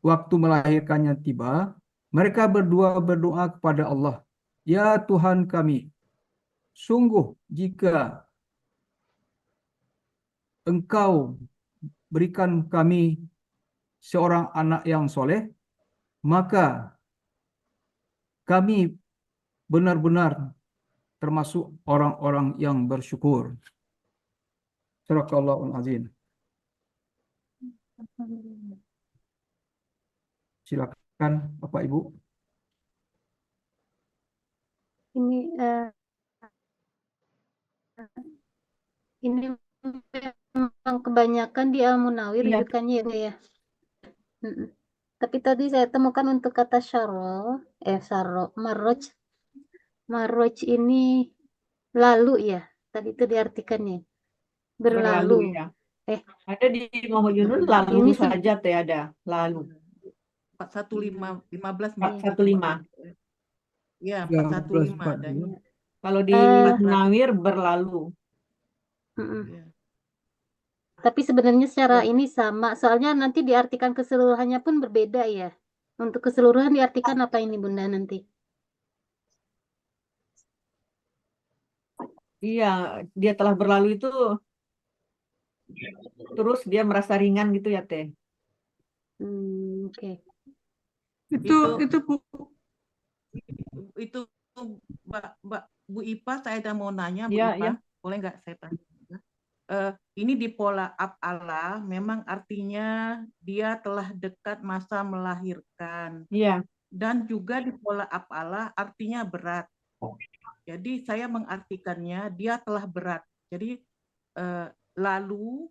waktu melahirkannya tiba, mereka berdua berdoa kepada Allah, "Ya Tuhan kami, sungguh jika Engkau berikan kami seorang anak yang soleh, maka kami benar-benar termasuk orang-orang yang bersyukur." Sadaqallahul azim. Silakan Bapak Ibu. Ini ini memang kebanyakan di Al-Munawir Iya. rujukannya ya, Teh, ya. Mm-mm. Tapi tadi saya temukan untuk kata maroj ini lalu ya. Tadi itu diartikannya Berlalu berlalu. ya. Eh, Ada di Muhammad Yunus lalu ini saja teh ada lalu 415 Mbak. 415. Ya, 13, 415 adanya. Kalau di Eh. Munawir berlalu. mm-mm. Ya. Tapi sebenarnya secara ini sama, soalnya nanti diartikan keseluruhannya pun berbeda ya. Untuk keseluruhan diartikan apa ini Bunda nanti? Iya, dia telah berlalu itu terus dia merasa ringan gitu ya teh. Oke. Itu Bu Ipa, saya ada mau nanya Bu Iya, Ipa, iya. boleh nggak saya tanya? Ini di pola af'ala memang artinya dia telah dekat masa melahirkan, Iya. dan juga di pola af'ala artinya berat. Jadi saya mengartikannya dia telah berat. Jadi lalu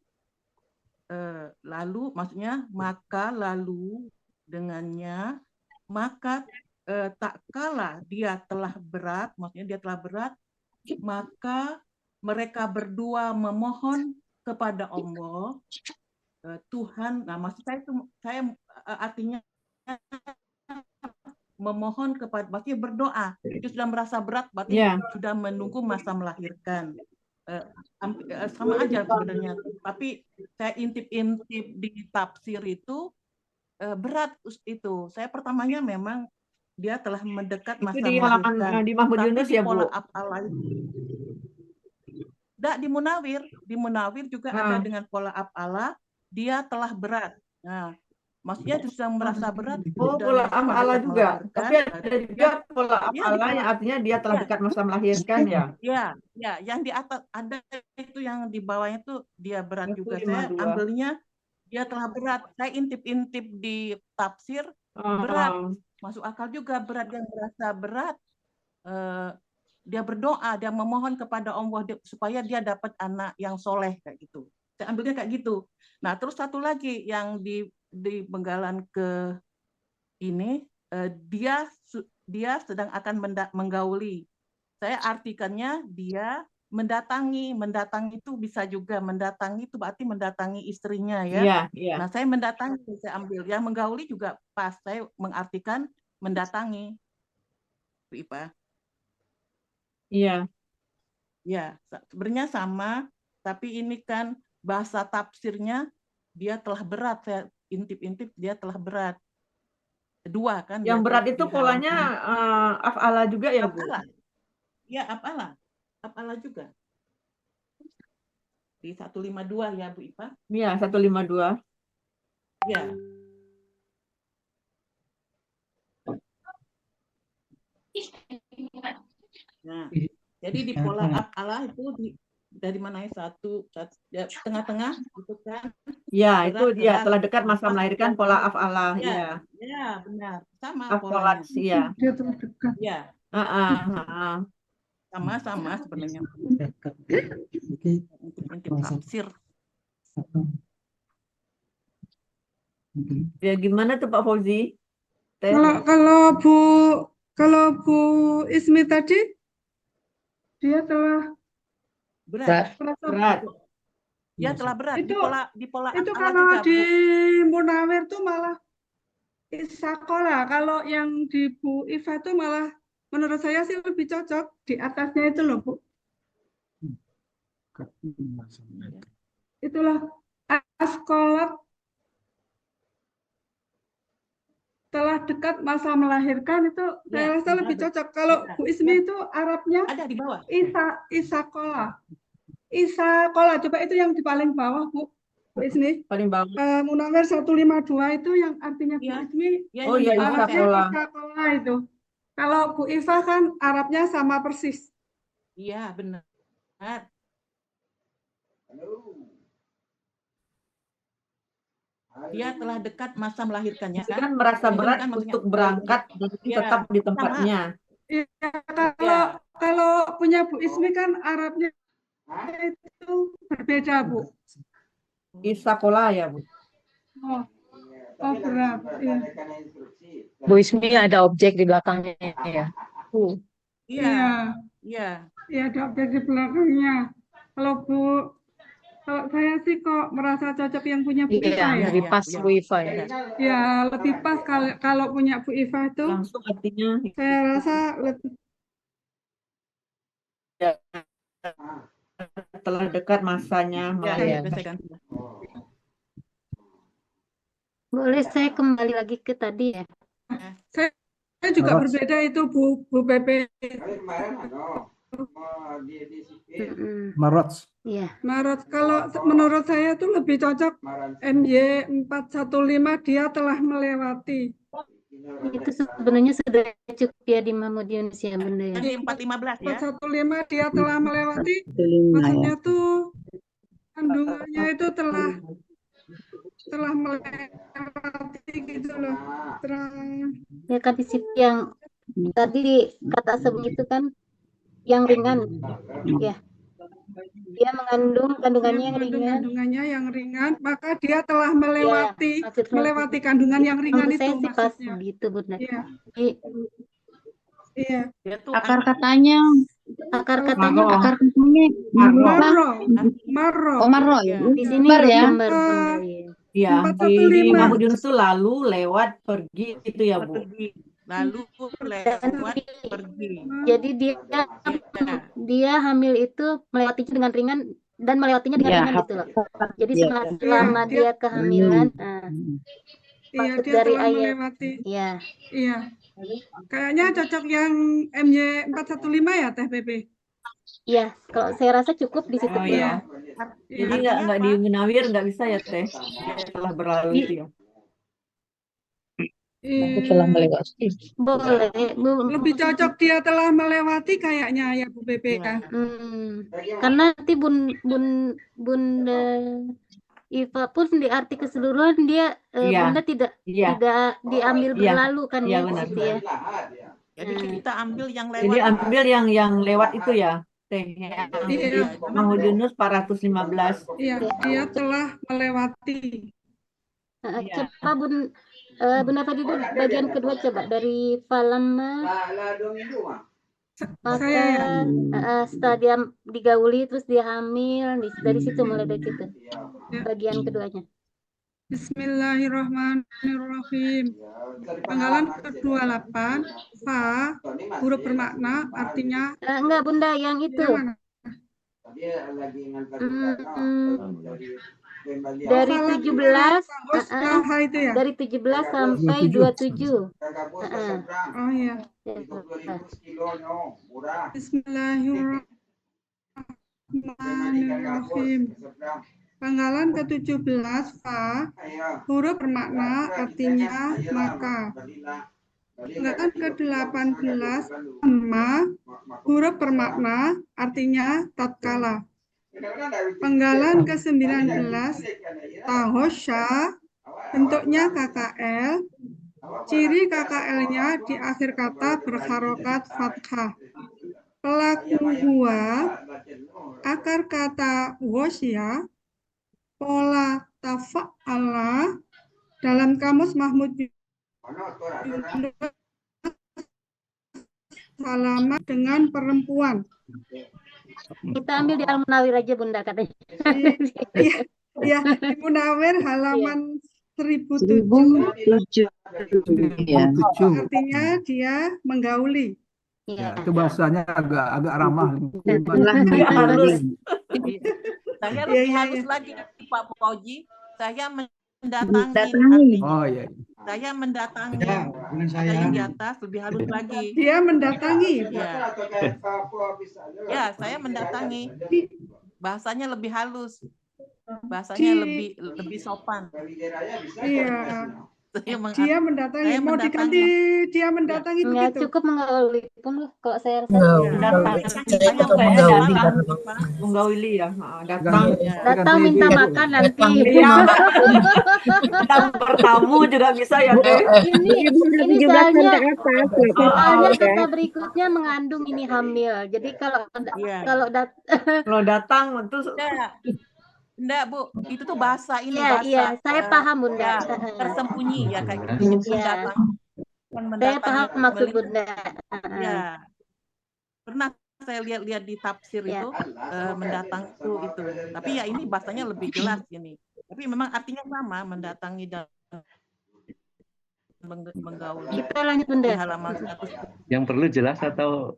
maksudnya maka lalu dengannya, maka tak kala dia telah berat, maksudnya dia telah berat, maka mereka berdua memohon kepada Allah, Tuhan. Nah, maksud saya itu artinya memohon kepada, berarti berdoa. Itu sudah merasa berat, berarti Iya. sudah menunggu masa melahirkan. Sama aja sebenarnya. Tapi saya intip-intip di tafsir itu berat itu. Saya pertamanya memang dia telah mendekat Itu masa di halaman melahirkan. di Mahmud Tapi Yunus di ya, pola Bu. af'ala tidak, di Munawir juga ada dengan pola af'ala, dia telah berat. Nah, maksudnya sudah merasa berat, Oh, sudah pola maksudnya af'ala dekat juga. melahirkan. Tapi ada juga pola Iya, di af'ala yang pola, artinya dia telah ya, dekat masa melahirkan ya. ya, yang di atas ada itu, yang di bawahnya itu dia berat juga. Saya 152. ambilnya dia telah berat. Saya intip-intip di tafsir berat. Masuk akal juga, berat, yang merasa berat. Dia berdoa, dia memohon kepada Allah supaya dia dapat anak yang soleh kayak gitu. Saya ambilnya kayak gitu. Nah, terus satu lagi yang di penggalan ke ini, dia sedang akan menggauli. Saya artikannya dia mendatangi itu bisa juga mendatangi, itu berarti mendatangi istrinya ya. Iya, iya. Nah, saya mendatangi, saya ambil yang menggauli juga pas, saya mengartikan mendatangi, Bu Ipa. Iya. Ya, sebenarnya sama, tapi ini kan bahasa tafsirnya dia telah berat, saya intip-intip dia telah berat. Kedua kan. Yang dia berat di itu polanya af'ala juga ya, Bu? af'ala. Ya, af'ala. Af'ala juga. Di 152 ya, Bu Ipa. Iya, 152. Ya. Nah, jadi di pola af'ala itu dari mana ya, satu ya, tengah-tengah gitu kan. Ya, itu Berat, dia keras, telah dekat masa pas melahirkan berat pola banget. af'ala. Ya, Iya. ya, benar. Sama Afolat, polanya. iya. Ya, sama sebenarnya. Untuk tafsir. Ya, gimana tuh Pak Fauzi? Teh? Kalau Bu Ismi tadi dia telah Berat. merasa Berat. Dia telah berat. Itu- Di pola itu Atala kalau juga, di Bu. Munawir tuh malah Isakola. Kalau yang di Bu Iva itu malah menurut saya sih lebih cocok di atasnya itu loh Bu. Itulah askolat telah dekat masa melahirkan itu saya Ya, rasa lebih cocok. Kalau ya, Bu Ismi itu Arabnya Ada di bawah. Isakola. Isakola, coba itu yang di paling bawah Bu Ismi. Paling bawah. Munawir 152 itu yang artinya Bu Iya. Ismi Ya, Oh, yang iya, di bawah, Isa Teh. Kola. Isakola itu. Kalau Bu Iva kan Arabnya sama persis. Iya, benar. Dia telah dekat masa melahirkannya Jadi kan? kan merasa Itu berat kan maksudnya. untuk berangkat dan Iya, tetap di tempatnya. Iya, Iya. kalau punya Bu Ismi kan Arabnya itu berbeda Bu. Isa Kola ya, Bu. Oh berat. Iya. Bu Ismi ada objek di belakangnya ya. Iya. Iya. Iya. Iya, ada objek di belakangnya. Kalau saya sih kok merasa cocok yang punya Bu Iva Iya, ya. lebih pas Iya. Bu Iva ya. Ya, lebih pas kalau punya Bu Iva itu Langsung artinya saya rasa lebih telah dekat masanya Iya, melahirkan. saya ganti. Boleh saya kembali lagi ke tadi ya? saya juga Maros. berbeda itu Bu Pepe. Marots. Iya. Marot, kalau menurut saya itu lebih cocok MY 415 dia telah melewati. Itu sebenarnya sudah cukup ya di Mahmud Yunus ya Bunda ya. Jadi 415 ya. 415 dia telah melewati, Itu 5 ya. maksudnya tuh kandungannya itu telah melewati gitu loh. Ya kan di situ yang tadi kata sebelum itu kan yang ringan ya. Dia mengandung kandungannya yang ringan. Kandungannya yang ringan, maka dia telah melewati maksudnya kandungan yang ringan menurut itu saya sih pas maksudnya. begitu Bunda. Iya, Jadi, iya. Dia tuh Akar katanya akar Maro. katanya Marro, marro. Oh, marro ya. di sini Lembar ya. lembar Bunda ya. Iya, di 415. Mahmud Yunus itu lalu lewat pergi itu ya, Bu. pergi. Lalu Dan lewat pergi. jadi Iya. dia hamil itu melewatinya dengan ringan dan melewatinya dengan Ya, ringan gitu loh. Jadi Iya. selama Iya, dia kehamilan, Iya, maksud dia dari telah ayat. melewati. Ya, Iya. Kayaknya cocok yang MY 415 ya, Teh Pepe. ya. Kalau saya rasa cukup di situ Oh pun. iya. Iya. Jadi nggak di Munawir nggak bisa ya, Teh. Dia telah berlalu itu ya. Aku telah melewati. Boleh. Lebih cocok dia telah melewati kayaknya ya Bu Pepe Iya. kan. Karena nanti Bunda Iva pun di arti keseluruhan dia Iya. Bunda tidak Iya. diambil Iya. berlalu kan Iya, ya benar. gitu ya. Jadi kita ambil yang lewat. Jadi ambil yang lewat itu ya, Teh. Yang Iya. di Mahmud Yunus 415. Iya, dia telah melewati. Iya. Coba Bunda Fadida bagian kedua coba dari Falama maka Saya setelah dia digauli terus dia hamil dari situ mulai dari situ bagian keduanya. Bismillahirrahmanirrahim. Panggalan ke-28, fa, huruf bermakna, artinya Enggak Bunda yang itu yang mana? dari 17 Usaha itu ya? dari 17 sampai 27. Oh iya. Bismillahirrahmanirrahim. Panggalan ke-17, fa, huruf bermakna, artinya maka. Panggalan ke-18, ma, huruf bermakna, artinya tatkala. Panggalan ke-19, tahosya, bentuknya KKL, ciri KKL-nya di akhir kata berharokat fathah. Pelaku huwa, akar kata wasya, pola tafa'ala, dalam kamus Mahmud Yunus halaman dengan perempuan. Kita ambil di Al-Munawir aja Bunda katanya. Iya, iya, di Munawir halaman 1007 1007. Ya. artinya dia menggauli. Ya, Iya. itu bahasanya agak ramah lingkungan. Agak halus. Saya Iya, lebih iya, halus iya. lagi Pak Fauji. Saya mendatangi Mendatangi. artinya. Oh iya. Saya mendatangi. bukan Ada yang di atas lebih halus lagi. Dia mendatangi. Ya, ya saya mendatangi. Bahasanya lebih halus. Bahasanya lebih sopan. Iya, Saya dia mendatangi. saya Mau diganti mendatangi. dia mendatangi Nggak begitu. cukup menggauli pun kalau saya rasa. Datang. Saya Kayaknya mendatangi, datang. Pak. Menggauli ya. Datang. Ya. Datang Ganti minta ibu. makan nanti. Iya. Datang bertamu juga bisa ya, Teh. Ini soalnya Oh, kata berikutnya mengandung ini hamil. Jadi kalau Iya. kalau kalau datang itu Enggak, Bu. Itu tuh bahasa ini, iya, bahasa iya, saya paham Bunda. ya, tersembunyi ya kayak gitu. Iya. Mendatangi. Bukan Saya mendatangi paham maksud melihat. Bunda. Ya. Pernah saya lihat di tafsir Ya. itu mendatang itu. Tapi ya ini bahasanya lebih jelas ini. Tapi memang artinya sama, mendatangi dan menggauli. Kita lanjut Di Bunda. halaman 100. Yang perlu jelas atau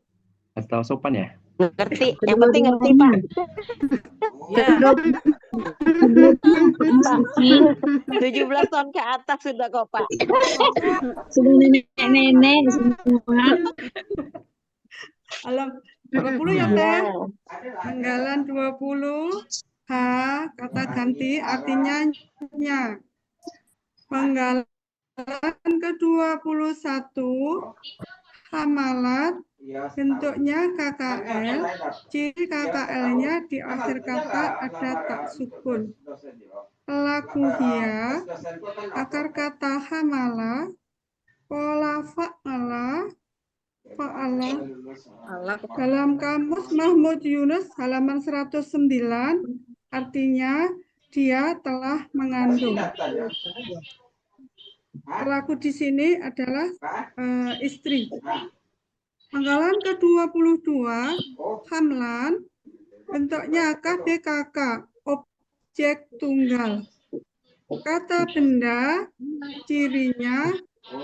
sopan ya? Ngerti, yang penting ngerti Pak. Ya. 17 tahun ke atas sudah kok Pak. Sudah nenek-nenek semua. Alam 20 ya, Teh. Penggalan 20 H kata ganti artinya nya. Penggalan ke-21 hamalat bentuknya KKL, ciri KKL-nya di akhir kata ada tak sukun. Pelaku hia, akar kata hamala, pola fa'ala, dalam kamus Mahmud Yunus halaman 109 artinya dia telah mengandung. Pelaku di sini adalah istri. Panggalan ke-22 hamlan bentuknya KBKK objek tunggal. Kata benda cirinya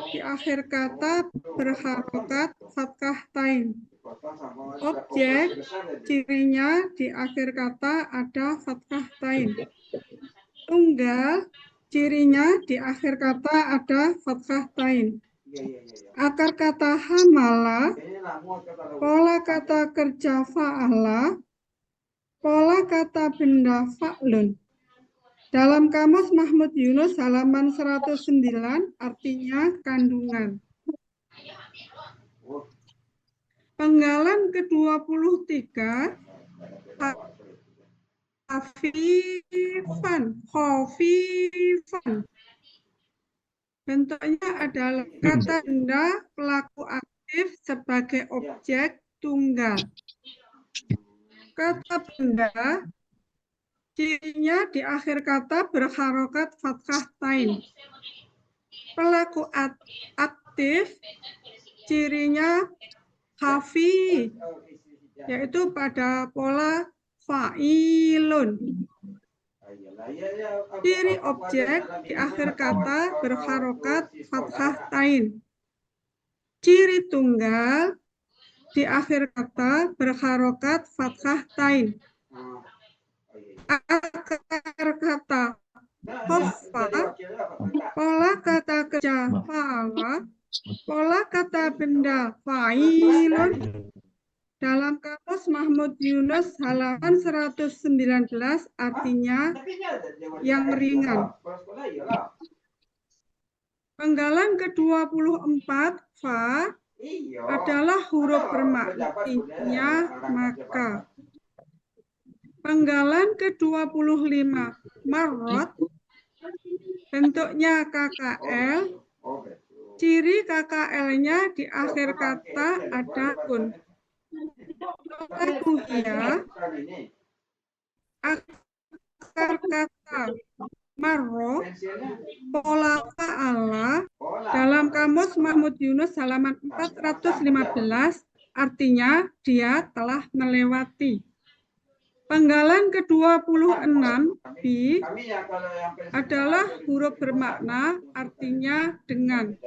di akhir kata berharokat fathah tain. Objek cirinya di akhir kata ada fathah tain. Tunggal cirinya di akhir kata ada fathah tain. Akar kata hamala, pola kata kerja fa'ala, pola kata benda fa'lun. Dalam kamus Mahmud Yunus halaman 109 artinya kandungan. Penggalan ke-23 khofifan. Bentuknya adalah kata benda pelaku aktif sebagai objek tunggal. Kata benda cirinya di akhir kata berharokat fathah tain. Pelaku aktif cirinya hafi, yaitu pada pola fa'ilun. Ciri objek di akhir kata berharokat fathah tain. Ciri tunggal di akhir kata berharokat fathah tain. Akar kata khoffa, pola kata kerja fa'ala, pola kata benda fa'ilun. Dalam kamus Mahmud Yunus halaman 119 artinya yang ringan. Penggalan ke-24 fa adalah huruf bermakna maka. Penggalan ke-25 marot bentuknya KKL, ciri KKL-nya di akhir kata ada kun. Pelaku hia, akar kata marro, pola fa'ala, dalam kamus Mahmud Yunus halaman 415, artinya dia telah melewati. Penggalan ke-26 bi adalah huruf bermakna, artinya dengan.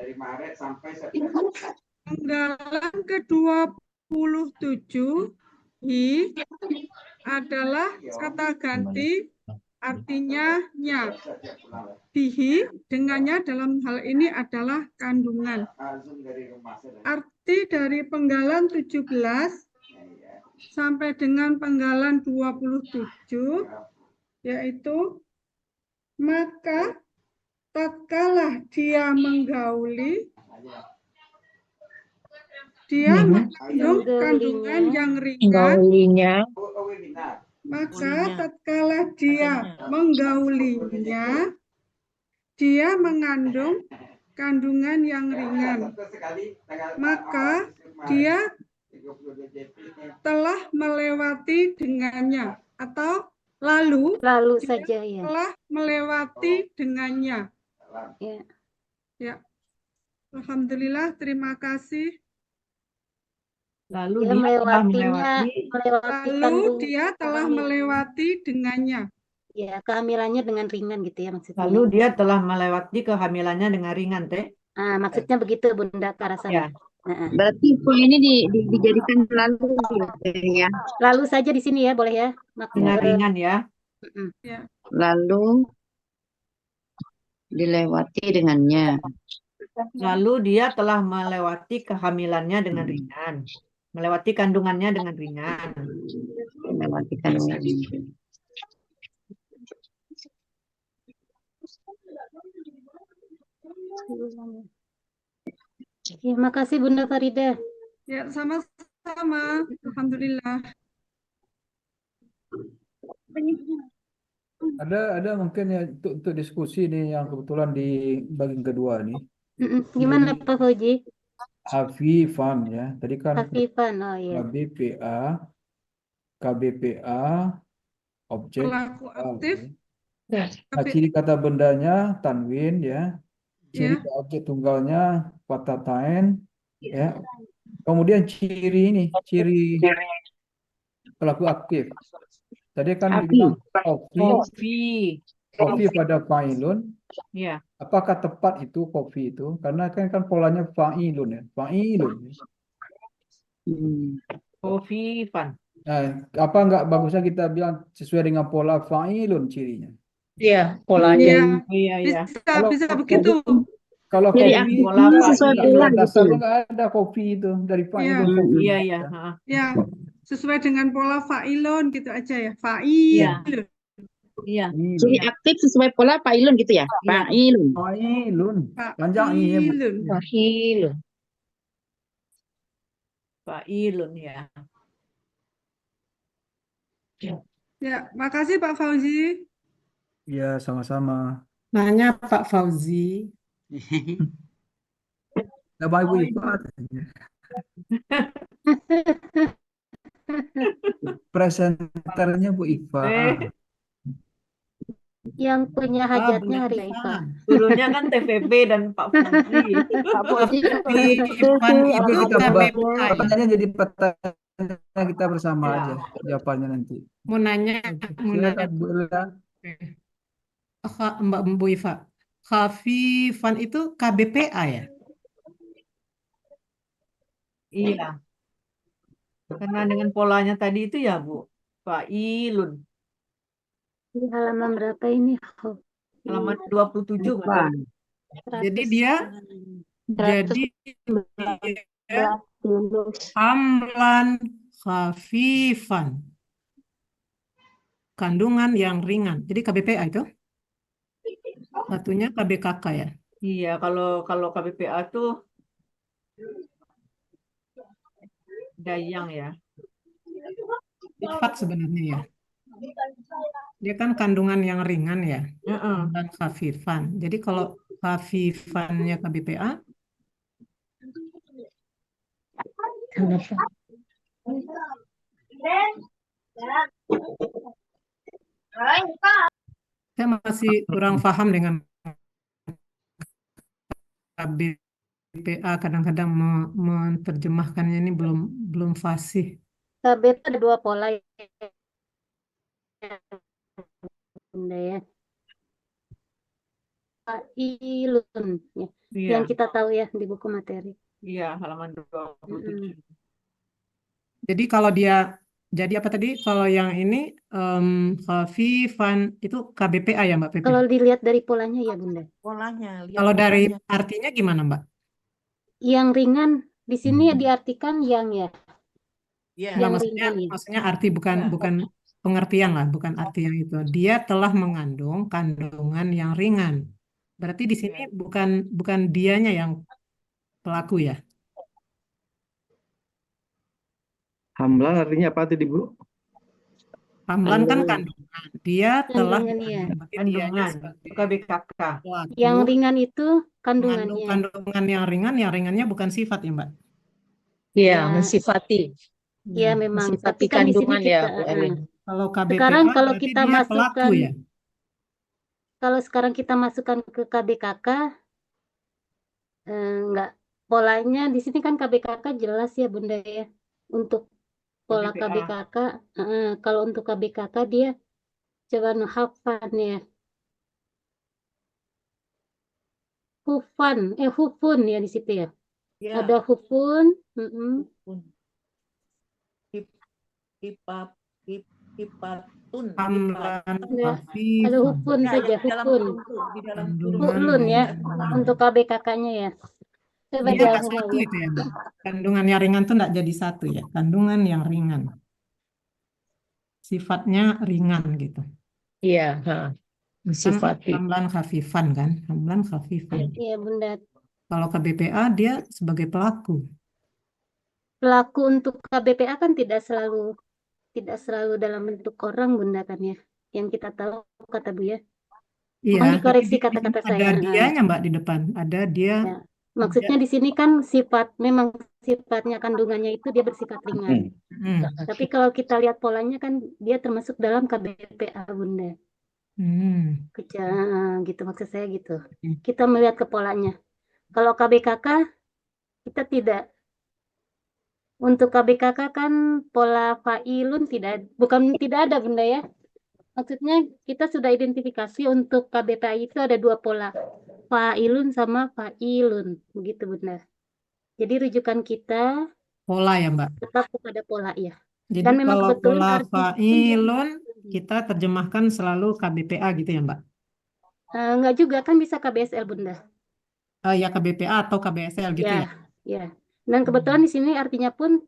Penggalan ke-27 hi adalah kata ganti, artinya nya. Bihi dengannya dalam hal ini adalah kandungan. Arti dari penggalan 17 sampai dengan penggalan 27 yaitu maka tatkala dia menggauli, dia mengandung kandungan yang ringan. Gaulinya. Maka tatkala dia menggaulinya, dia mengandung kandungan yang ringan. Maka dia telah melewati dengannya, atau lalu saja ya. telah melewati dengannya. Ya. Ya. Alhamdulillah, terima kasih. Lalu Dia dia telah melewatinya, melewati Lalu kandung. dia telah melewati dengannya. Ya, kehamilannya dengan ringan gitu ya maksudnya. Lalu dia telah melewati kehamilannya dengan ringan, Teh. Ah, maksudnya begitu Bunda ke arah sana. Ya. Berarti poin ini dijadikan lalu ya. Lalu saja di sini ya, boleh ya? Dengan ringan ya. Ya. Lalu dilewati dengannya. Lalu dia telah melewati kehamilannya dengan ringan. Melewati kandungannya dengan ringan. Melewati kandungan. Terima kasih Bunda Farida. Ya, sama-sama. Alhamdulillah. Ada mungkin ya untuk diskusi nih yang kebetulan di bagian kedua nih. Gimana Pak Fauji? Hafifan ya. Tadi kan Hafifan, oh iya. KBPA, objek. Pelaku aktif. Nah, ciri kata bendanya tanwin ya. Ciri objek tunggalnya fatatain ya. Kemudian ciri pelaku aktif. Tadi kan dibilang kopi pada fa'ilun. Ya. Apakah tepat itu kopi itu? Karena kan polanya fa'ilun ya. Fa'ilun. Kofifan. Nah, apa enggak bagusnya kita bilang sesuai dengan pola fa'ilun cirinya? Iya, polanya. Iya. Bisa begitu. Kalau Jadi kopi pola sesuai pola gitu. dasarnya nggak ada kopi itu dari fa'ilun kopi. Iya. Ya, sesuai dengan pola fa'ilun gitu aja ya. Fa'ilun. Iya. Ciri aktif sesuai pola fa'ilun gitu ya. Fa'ilun. Fa'ilun. Panjang i-nya. Fa'ilun. Fa'ilun ya. Ya, makasih Pak Fauzi. Ya, sama-sama. Nanya Pak Fauzi. Nama Ibu Iva. Presenternya Bu Iva. Yang punya hajatnya hari Iva. Gurunya kan TVP dan Pak Fauzi. Pak Fauzi Ibu kita pertanyaannya jadi pertanyaan kita bersama aja jawabannya nanti. Mau nanya, Silakan Bu Ella. Mbak Bu Iva. Khafifan itu KBPA ya? Iya. Karena dengan polanya tadi itu ya Bu. Fa'ilun. Di halaman berapa ini? Halaman 27 kan? Jadi dia hamlan khafifan. Kandungan yang ringan. Jadi KBPA itu? Satunya KBKK ya? Iya, kalau KBPA tuh dayang ya. Sifat sebenarnya ya. Dia kan kandungan yang ringan ya. Dan khafifan. Jadi kalau khafifannya KBPA Saya masih kurang paham dengan KBPA. Kadang-kadang menerjemahkannya ini belum fasih. KB itu ada dua pola ya, Bunda ya. Failun ya. Iya, Yang kita tahu ya di buku materi. iya, halaman 27. Jadi kalau dia jadi apa tadi? Kalau yang ini khafifan itu KBPA ya Mbak Pepe? Kalau dilihat dari polanya ya Bunda. Polanya, lihat Kalau dari polanya. artinya gimana Mbak? Yang ringan di sini diartikan yang ya. Iya. Enggak, Yang maksudnya ringan ya. maksudnya arti bukan pengertian lah, bukan arti yang itu. Dia telah mengandung kandungan yang ringan. Berarti di sini bukan dianya yang pelaku ya. Hamlan artinya apa tadi, Bu? Hamlan kan Kandungan. kandungan. Dia telah Kandungan ya. mengandung. Berarti dianya Kandungan, sebagai KBKK. pelaku Yang ringan itu mengandung kandungannya. kandungan yang ringannya bukan sifat ya Mbak. Iya, Ya, mensifati. ya memang. Mensifati Tapi kan di sini kandungan ya, kita Bu Erwin. Kalau KBPA sekarang kalau berarti kita dia pelaku masukkan ya. kalau sekarang kita masukkan ke KBKK enggak, polanya di sini kan KBKK jelas ya Bunda ya. Untuk pola KBPA. KBKK, kalau untuk KBKK dia coba hafan ya. Hufun ya di situ ya. Iya. Ada hufun, Hipatun. Hamlan ada khafifan. hufun Ya, saja, yang di dalam hufun. kurung, di dalam kurung. Kandungan Hu'lun ya ringan. untuk KBKK-nya ya. Coba Dia nggak dihafal satu ya. itu ya Mbak. Kandungan yang ringan tuh nggak jadi satu ya. Kandungan yang ringan. Sifatnya ringan gitu. Iya, Kan mensifati. hamlan khafifan kan. Hamlan khafifan. Iya Bunda. Kalau KBPA dia sebagai pelaku. Pelaku untuk KBPA kan tidak selalu dalam bentuk orang Bunda kan ya. Yang kita tahu kata Bu ya. Iya, Mohon tapi dikoreksi di sini kata-kata ada saya. dianya Mbak di depan. Ada dia. Ya. Maksudnya di sini kan memang sifatnya kandungannya itu dia bersifat ringan. Tapi kalau kita lihat polanya kan dia termasuk dalam KBPA Bunda. Gitu maksud saya gitu. Kita melihat ke polanya. Kalau KBKK kita tidak. Untuk KBKK kan pola fa'ilun bukan tidak ada Bunda ya. Maksudnya kita sudah identifikasi untuk KBPA itu ada dua pola. Fa'ilun sama fa'ilun. Begitu Bunda. Jadi rujukan kita Pola ya Mbak. tetap kepada pola ya. Jadi Dan memang kalau kebetulan pola arti fa'ilun kita terjemahkan selalu KBPA gitu ya Mbak. enggak juga kan bisa KBSL Bunda. Ya KBPA atau KBSL gitu ya. Ya. Dan kebetulan di sini artinya pun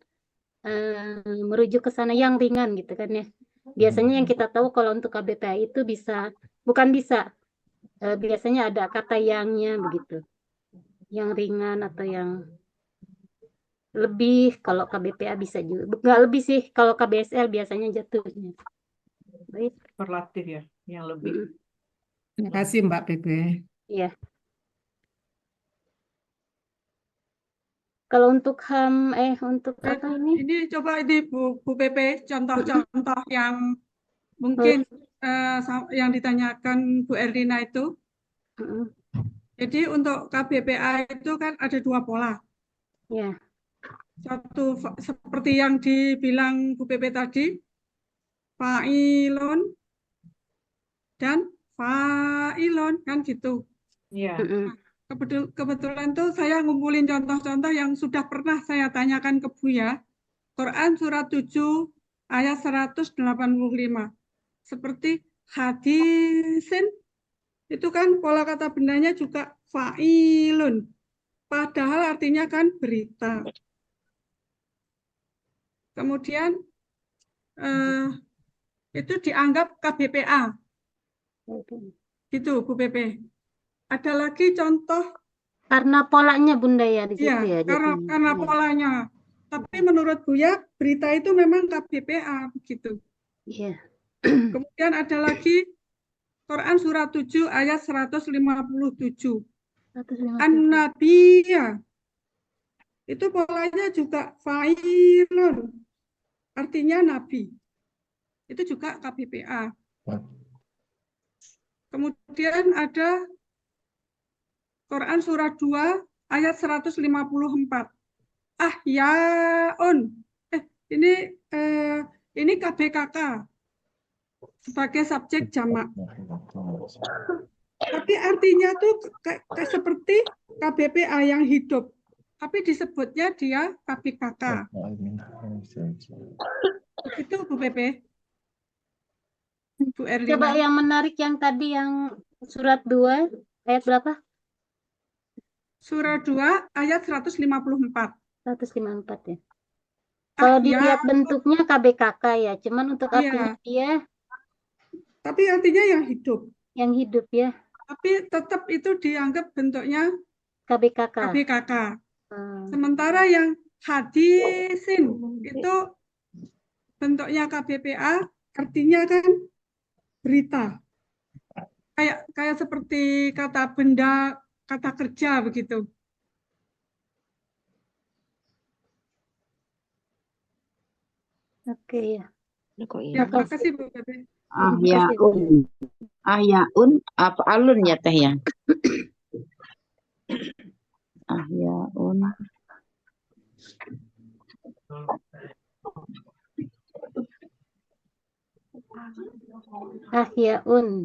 merujuk ke sana yang ringan gitu kan ya. Biasanya yang kita tahu kalau untuk KBPA itu biasanya ada kata yangnya begitu. Yang ringan atau yang lebih, kalau KBPA bisa juga. Nggak lebih sih, kalau KBSL biasanya jatuhnya. Baik. Superlatif ya, yang lebih. Terima kasih Mbak Pepe. Iya. Kalau untuk untuk apa ini? Ini coba ini Bu Pepe, contoh-contoh yang mungkin yang ditanyakan Bu Erlina itu. Jadi untuk KBPA itu kan ada dua pola. Ya. Satu seperti yang dibilang Bu Pepe tadi, fa'ilun dan fa'ilun kan gitu. Iya. Kebetulan tuh saya ngumpulin contoh-contoh yang sudah pernah saya tanyakan ke Buya. Quran surat 7 ayat 185. Seperti hadisin, itu kan pola kata bendanya juga fa'ilun. Padahal artinya kan berita. Kemudian itu dianggap KBPA. Gitu Bu Pepe. Ada lagi contoh. Karena polanya Bunda ya di situ Ya, ya. karena polanya. Tapi menurut Buya, berita itu memang KBPA begitu. Iya. Kemudian ada lagi Quran surat 7 ayat 157. An-Nabiyya. Itu polanya juga fa'ilun. Artinya nabi. Itu juga KBPA. Kemudian ada Quran surah 2 ayat 154. Ahyaun. Ini KBKK sebagai subjek jamak. Tapi artinya tuh kayak seperti KBPA yang hidup. Tapi disebutnya dia KBKK. Itu Bu Pepe. Bu Erlina. Coba yang menarik yang tadi yang surat 2 ayat berapa? Surah 2 ayat 154. 154 ya. Kalau dilihat bentuknya KBKK ya, cuman untuk artinya dia tapi artinya yang hidup. Yang hidup ya. Tapi tetap itu dianggap bentuknya KBKK. Sementara yang hadisin itu bentuknya KBPA, artinya kan berita. Kayak seperti kata benda, kata kerja begitu. Oke ya. Ya, terima kasih Bu Pepe. Ahyaun apa alun ya Teh ya? Ahyaun. Ahyaun.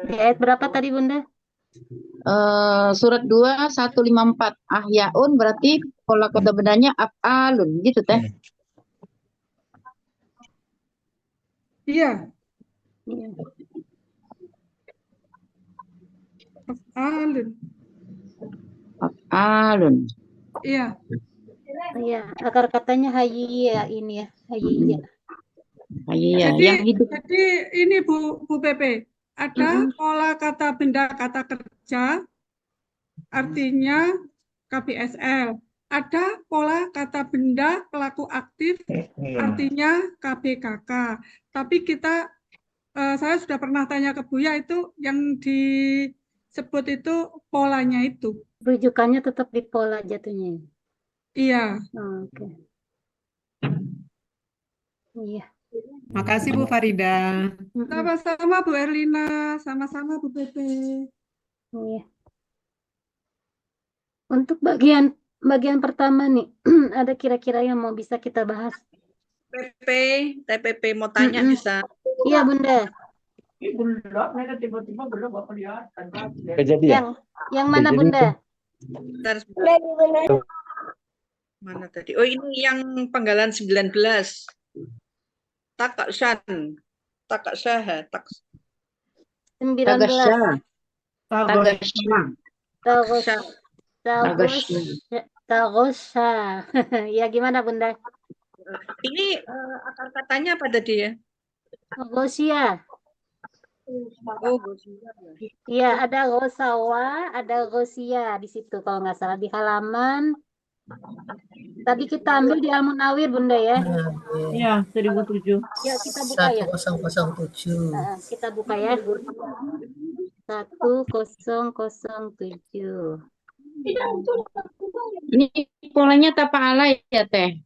Di ayat berapa tadi Bunda? Surat 2 154. Ahyaun berarti pola kata bendanya af'alun gitu Teh. Iya. Af'alun. Af'alun. Iya. Iya, akar katanya hayya ini ya, hayya. Jadi ini Bu Pepe, ada pola kata benda kata kerja, artinya KBSL. Ada pola kata benda pelaku aktif, artinya KBKK. Tapi saya sudah pernah tanya ke Buya itu yang disebut itu polanya itu. Rujukannya tetap di pola jatuhnya. Iya. Oke. Iya. Makasih Bu Farida. Sama-sama Bu Erlina, sama-sama Bu Pepe. Iya. Untuk bagian pertama nih, ada kira-kira yang mau bisa kita bahas? TPP mau tanya bisa. Iya Bunda. Yang mana Bunda? Mana tadi? Oh ini yang penggalan 19. Takaksan. Takaksaha. 19. Tagosha. Ya gimana Bunda? Ini akar katanya apa tadi ya? Gosia. Oh, Gosia. Iya, ada Gosawa, ada Gosia di situ kalau nggak salah di halaman. Tadi kita ambil di Al-Munawir Bunda ya. Iya, 1007. Ya, kita buka ya. 1007. Kita buka ya. 1007. Ini polanya tapa'ala ya Teh.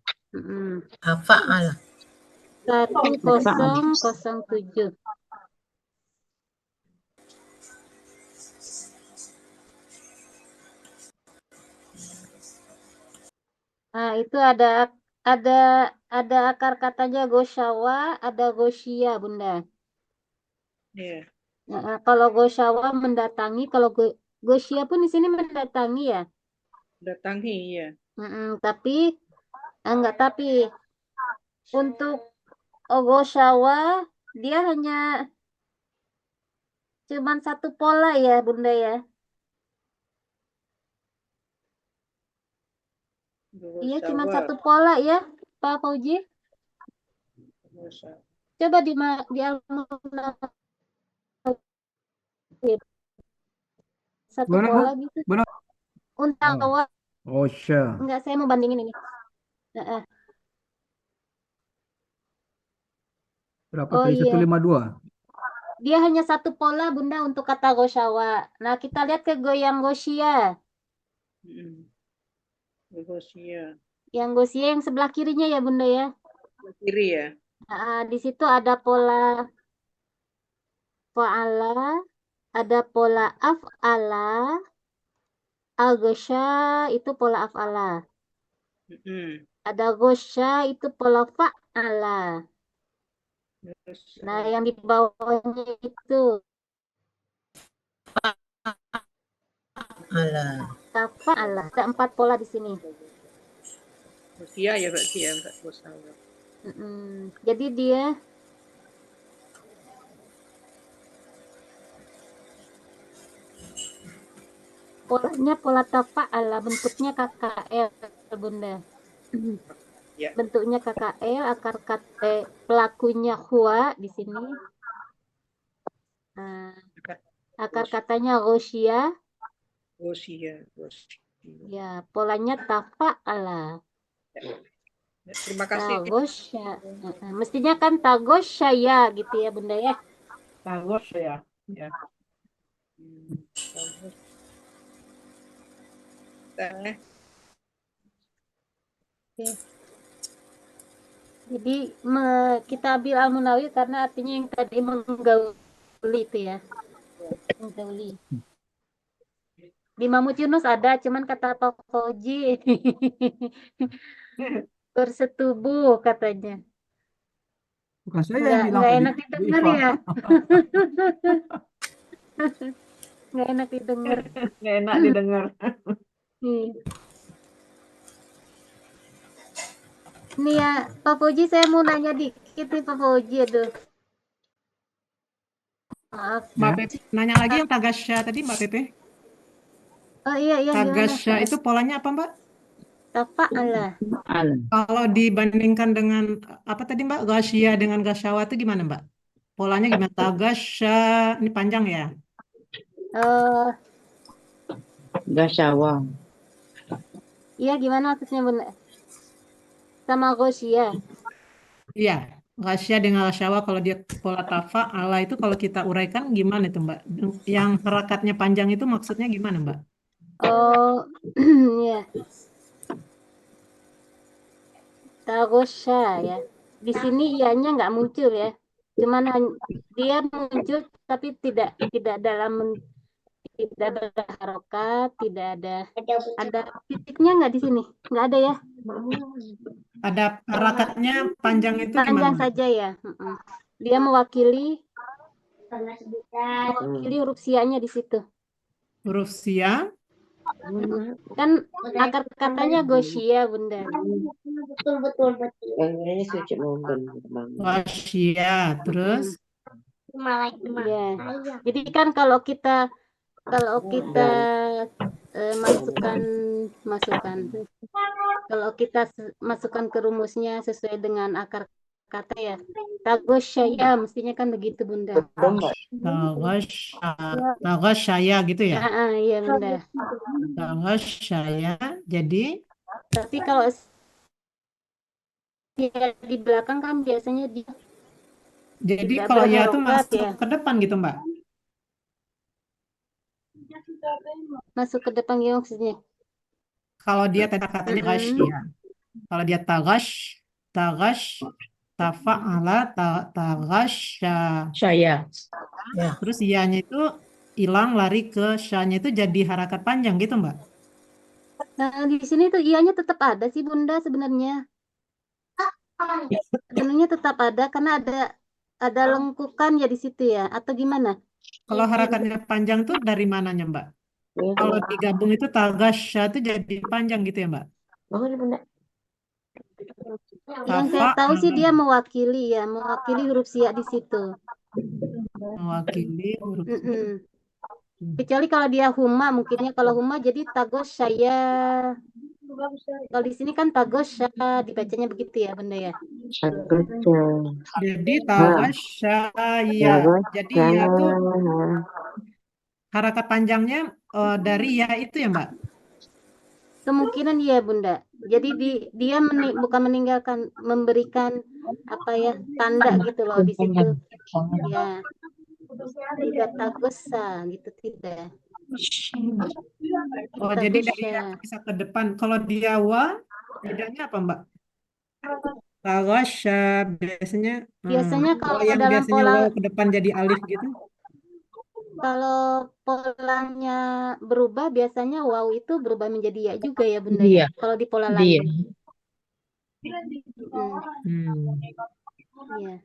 Hafa'al. 1007. Nah, itu ada akar katanya Goshawa, ada Gosia, Bunda. Iya. Nah, kalau Goshawa mendatangi, kalau Gosia pun di sini mendatangi ya. Datangi ya. Tapi untuk Goshawa dia hanya cuman satu pola ya, Bunda ya. Iya, cuma satu pola ya, Pak Fauji. Coba di satu pola gitu. Untawa. Enggak, saya mau bandingin ini. Berapa tadi? 152. Dia hanya satu pola Bunda untuk kata Goshawa. Nah, kita lihat ke goyang Gosia. Gosia. Yang Gosia yang sebelah kirinya ya Bunda ya. Kiri ya. Di situ ada pola fa'ala, ada pola af'ala, al-ghasya itu pola af'ala. Ada ghasya itu pola fa'ala. Nah, yang di bawahnya itu tafa'ala. Ada 4 pola di sini. Usia ya berarti ya Mbak Rosa. Jadi dia polanya pola tafa'ala, bentuknya KKL, Bunda. Ya. Bentuknya KKL, akar kata pelakunya huwa di sini. Nah, akar katanya ghosya. Usia. Ya, polanya tafa'ala. Terima kasih. Tagosya. Mestinya kan tagosya ya gitu ya Bunda ya. Tagosya. Ya. Oke. Jadi kita ambil al-munawi karena artinya yang tadi menggauli itu ya. Menggauli. Di Mahmud Yunus ada, cuman kata Pak Fauji bersetubuh katanya. Bukan saya yang bilang Nggak tadi, enak Bu didengar Iva. ya. Nggak enak didengar. Nggak enak didengar. Ini ya, Pak Fauji saya mau nanya dikit nih Pak Fauji, aduh. Maaf. Mbak Pepe, nanya lagi yang tagasya tadi Mbak Pepe. Oh iya, gimana? Tagasya itu polanya apa Mbak? Tafa'ala. Kalau dibandingkan dengan apa tadi Mbak? Gasya dengan gasyawa itu gimana Mbak? Polanya gimana? Tagasya, ini panjang ya? Gasyawa. Iya, gimana maksudnya Bunda? Sama ghosya. Iya, gasya dengan gasyawa kalau dia pola tafa'ala itu kalau kita uraikan gimana itu Mbak? Yang harakatnya panjang itu maksudnya gimana Mbak? Oh, ya. Tagosya ya. Di sini ianya nggak muncul ya. Cuman dia muncul tapi tidak tidak berharokat, tidak ada titiknya nggak di sini? Nggak ada ya? Ada harakatnya panjang itu Panjang gimana Mbak? saja ya. Dia mewakili huruf sianya di situ. Huruf sia. Kan akar katanya gosya Bunda. Betul. Gasya, terus Ya. Jadi kan kalau kita masukkan ke rumusnya sesuai dengan akar kata ya. Tagosyaya mestinya kan begitu Bunda. Tagosyaya gitu ya? Iya Bunda. Tagosyaya. Jadi Tapi kalau dia di belakang kan biasanya dia jadi tidak kalau ya itu berharokat masuk ya. ke depan gitu Mbak? Masuk ke depan ya maksudnya. Kalau dia tanda katanya gasya. Kalau dia tagash, tafa'ala, tagasya. Saya. Ya. Terus ianya itu hilang lari ke syanya itu jadi harakat panjang gitu Mbak? Nah, di sini tuh ianya tetap ada sih Bunda sebenarnya. Sebenarnya tetap ada karena ada lengkukan ya di situ ya atau gimana? Kalau harakatnya panjang tuh dari mananya Mbak? Kalau digabung itu tagasya itu jadi panjang gitu ya Mbak? Yang saya tahu sih dia mewakili huruf siya di situ. Mewakili huruf Kecuali kalau dia huma, mungkinnya kalau huma jadi tagosyaya. Kalau di sini kan tagosyya dibacanya begitu ya Bunda ya. Jadi tagosyaya. Jadi ya itu harakat panjangnya dari ya itu ya Mbak? Kemungkinan iya Bunda. Jadi dia bukan meninggalkan, memberikan apa ya tanda gitu loh di situ. Ya. Tidak tagosa gitu tidak. Oh jadi dari ya bisa ke depan. Kalau dia wa bedanya apa Mbak? Tagasya biasanya kalau yang dalam biasanya pola waw ke depan jadi alif gitu. Kalau polanya berubah, biasanya waw itu berubah menjadi ya juga ya Bunda ya. Dia, Kalau di pola dia. lain. Hmm. Iya.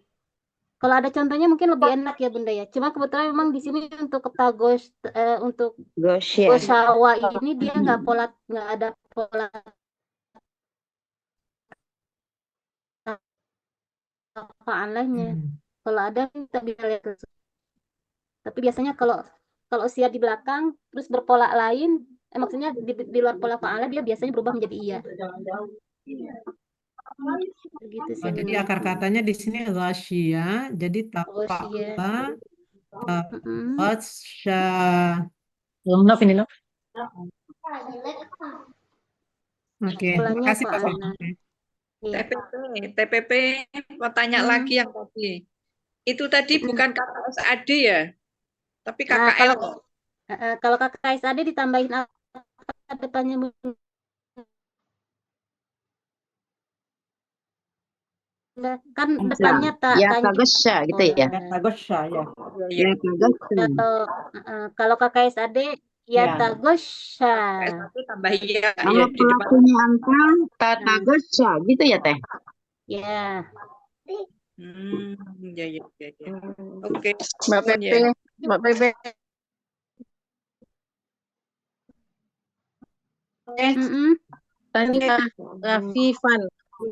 Kalau ada contohnya mungkin lebih enak ya Bunda ya. Cuma kebetulan memang di sini untuk untuk Gosya. Goshawa ini dia nggak ada pola fa'alahnya. Kalau ada kita bisa lihat. Tapi biasanya kalau sia di belakang terus berpola lain, maksudnya di luar pola fa'alah dia biasanya berubah menjadi iya. Begitu sih Oh, jadi Bunda. akar katanya di sini ghasya, jadi Ghasya. taqala, ghasya. Belum Nov ini Nov. Oke, Polanya makasih Pak fa'alah. Fitri. Iya. TPP mau tanya lagi yang tadi. Itu tadi bukan KKSAD ya, tapi Nah, KKL. kalau KKSAD ditambahin apa depannya Bunda? Kan depannya Ya tanya. kagosya gitu ya. Tagosya ya. Ya kagosya. Kalau KKSAD ya Ya. tagosya. Tambah iya Kalau di depan. pelakunya angka tatagosya gitu ya Teh. Ya. Ya. Oke. Mbak Pepe, Mbak Pepe. Tanya Rafifan.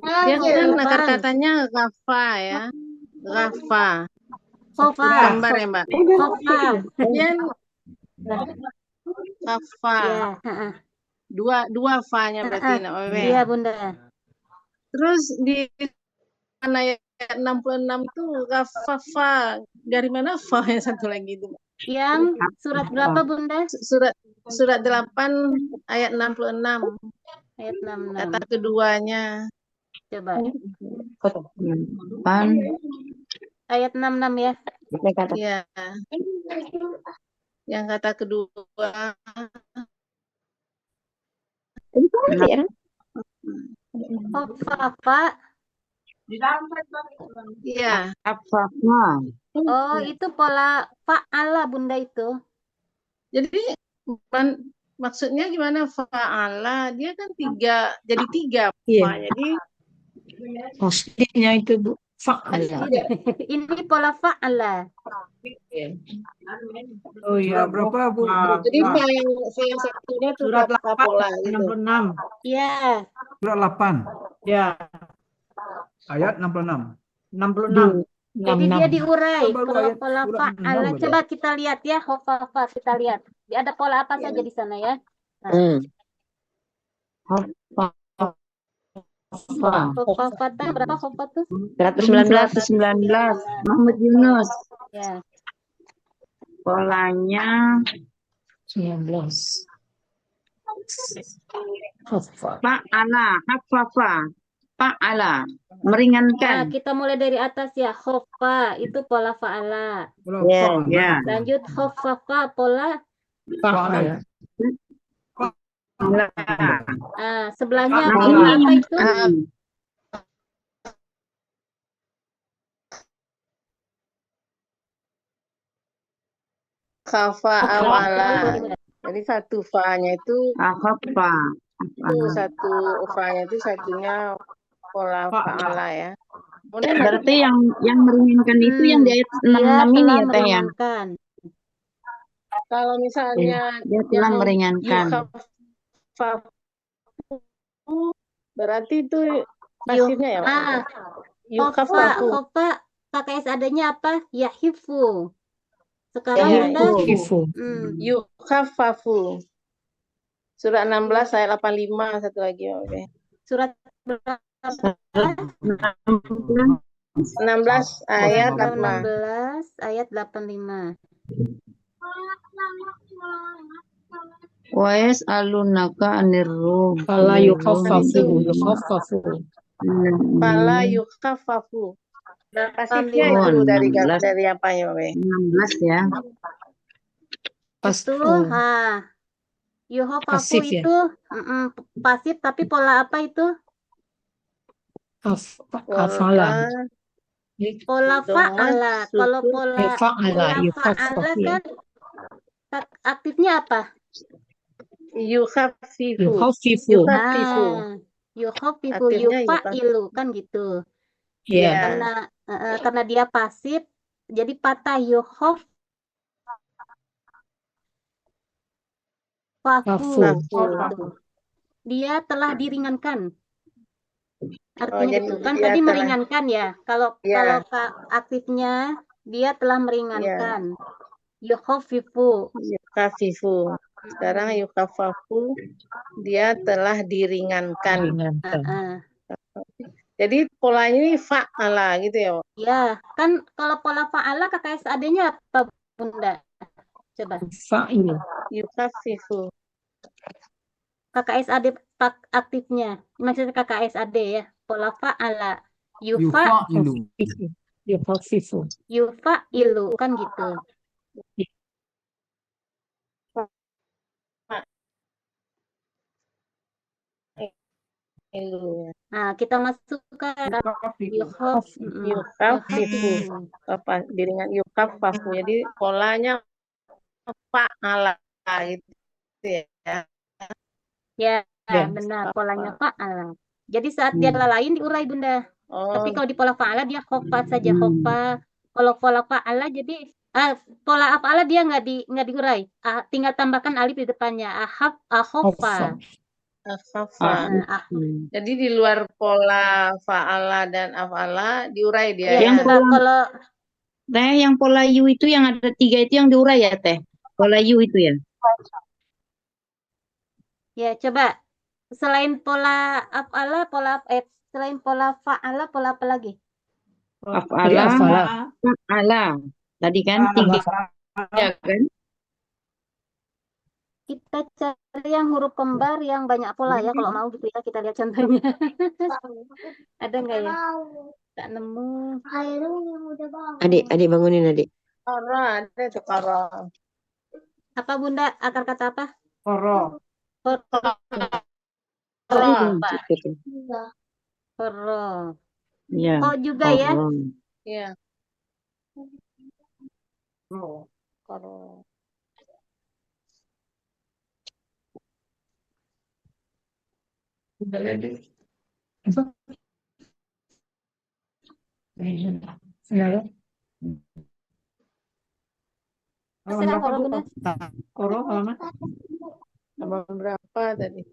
Dia kan akar katanya Rafa ya. Rafa. Khofa. Gambar ya Mbak. Khofa. Dia Rafa. Ya. Dua fa-nya berarti Nak Wewe. Iya Bunda. Terus di ayat 66 tuh Rafa. Dari mana fa yang satu lagi itu? Yang surat berapa Bunda? Surat 8 ayat 66. Ayat 66. Kata keduanya. Coba. Pan. Ayat 66 ya. Iya. Yang kata kedua. Apa? Iya. Apa? Oh, itu pola fa'ala Bunda itu. Jadi maksudnya gimana fa'ala? Dia kan jadi tiga. Iya. Jadi Pastinya itu Bu. Fa'ala. Ini pola fa'ala. Oh iya, berapa Bu? Jadi fa yang satunya tuh Surat pola 8 gitu. 66. Iya. Surat 8 Ya, ayat 66. 66. Jadi dia diurai. Baru Kalau ayat pola surat fa'ala 6 baru. coba kita lihat ya, khofafa kita lihat. Ada pola apa saja di sana ya? Khofafatan berapa khofat tuh? 119. Muhammad Yunus. Ya. Polanya 19. Fa'ala, hafafa. Fa'ala, Nah, meringankan. kita mulai dari atas ya. Khofa itu pola fa'ala. Ya. Lanjut khofafa pola Fa'ala. sebelahnya Nah, pola ini apa yang itu? Kafa awala. Jadi satu fa-nya itu Hafafa. satu fa-nya itu satunya pola fa'ala ya. Kemudian Berarti yang meringankan itu yang di ayat 66 ini ya Teh ya. kalau misalnya Dia telah meringankan. Berarti itu pasifnya ya Pak? Khofa KKS adanya apa? Yahifu. Sekarang Bunda Yukhafafu. Surat 16 ayat 85 satu lagi oke. Surat berapa? 16 ayat 16 ayat 85. Wa yas'alunaka 'anir ruh. Fala yukhaffafu. Fala yukhaffafu. Pasifnya itu dari apa ya, Be? 16 ya. Itu yuhafafu Pasif ya? itu pasif tapi pola apa itu? Afala. Pola fa'ala. Kalau pola Fa'ala fa'ala kan Aktifnya apa? Yukhaffifu. Yukhaffifu. Yukhaffifu. Yukhaffifu, Aktifnya yufa'ilu kan gitu. Iya. Karena dia pasif, jadi patah yukhaffafu. Fafu. Gitu. Dia telah diringankan. Artinya jadi gitu kan dia tadi telah- meringankan ya. Kalau Ya. aktifnya dia telah meringankan. Yukhaffifu. Yukhaffifu. Sekarang yukhaffafu, dia telah diringankan. Jadi polanya ini fa'ala gitu ya, Bu? Ya, kan kalau pola fa'ala KKSAD-nya apa, Bunda? Coba. Fa'ilu. Yukhaffifu. KKSAD aktifnya. Maksudnya KKSAD ya. Pola fa'ala. Yufa'ilu. Yukhaffifu. Yufa'ilu kan gitu. Nah, kita masukkan Yukhaffifu. Apa diringan yukhaffafu. Jadi polanya fa'ala gitu ya. Ya, Ya. benar. Polanya fa'ala. Jadi saat dia pola lain diurai, Bunda. Tapi kalau di pola fa'ala dia khofa saja, khofa. Kalau pola fa'ala jadi pola af'ala dia nggak diurai. Tinggal tambahkan alif di depannya. Akhofa. Akhaffa. Jadi di luar pola fa'ala dan af'ala diurai dia. Ya, Yang coba kalau Teh, yang pola U itu yang ada 3 itu yang diurai ya, Teh? Pola U itu ya? ya coba selain pola af'ala, selain pola fa'ala, pola apa lagi? Af'ala, fa'ala. Tadi kan 3 kan? Kita cari yang huruf kembar yang banyak pola ya, kalau mau gitu ya, kita lihat contohnya. Ada nggak ya? Tak nemu. Adik bangunin adik. Kara, ada itu kara. Apa Bunda? Akar kata apa? Kara. Koro. Iya. Oh juga ya? Iya. Kara. Sedang koro Bunda. Koro halaman berapa tadi?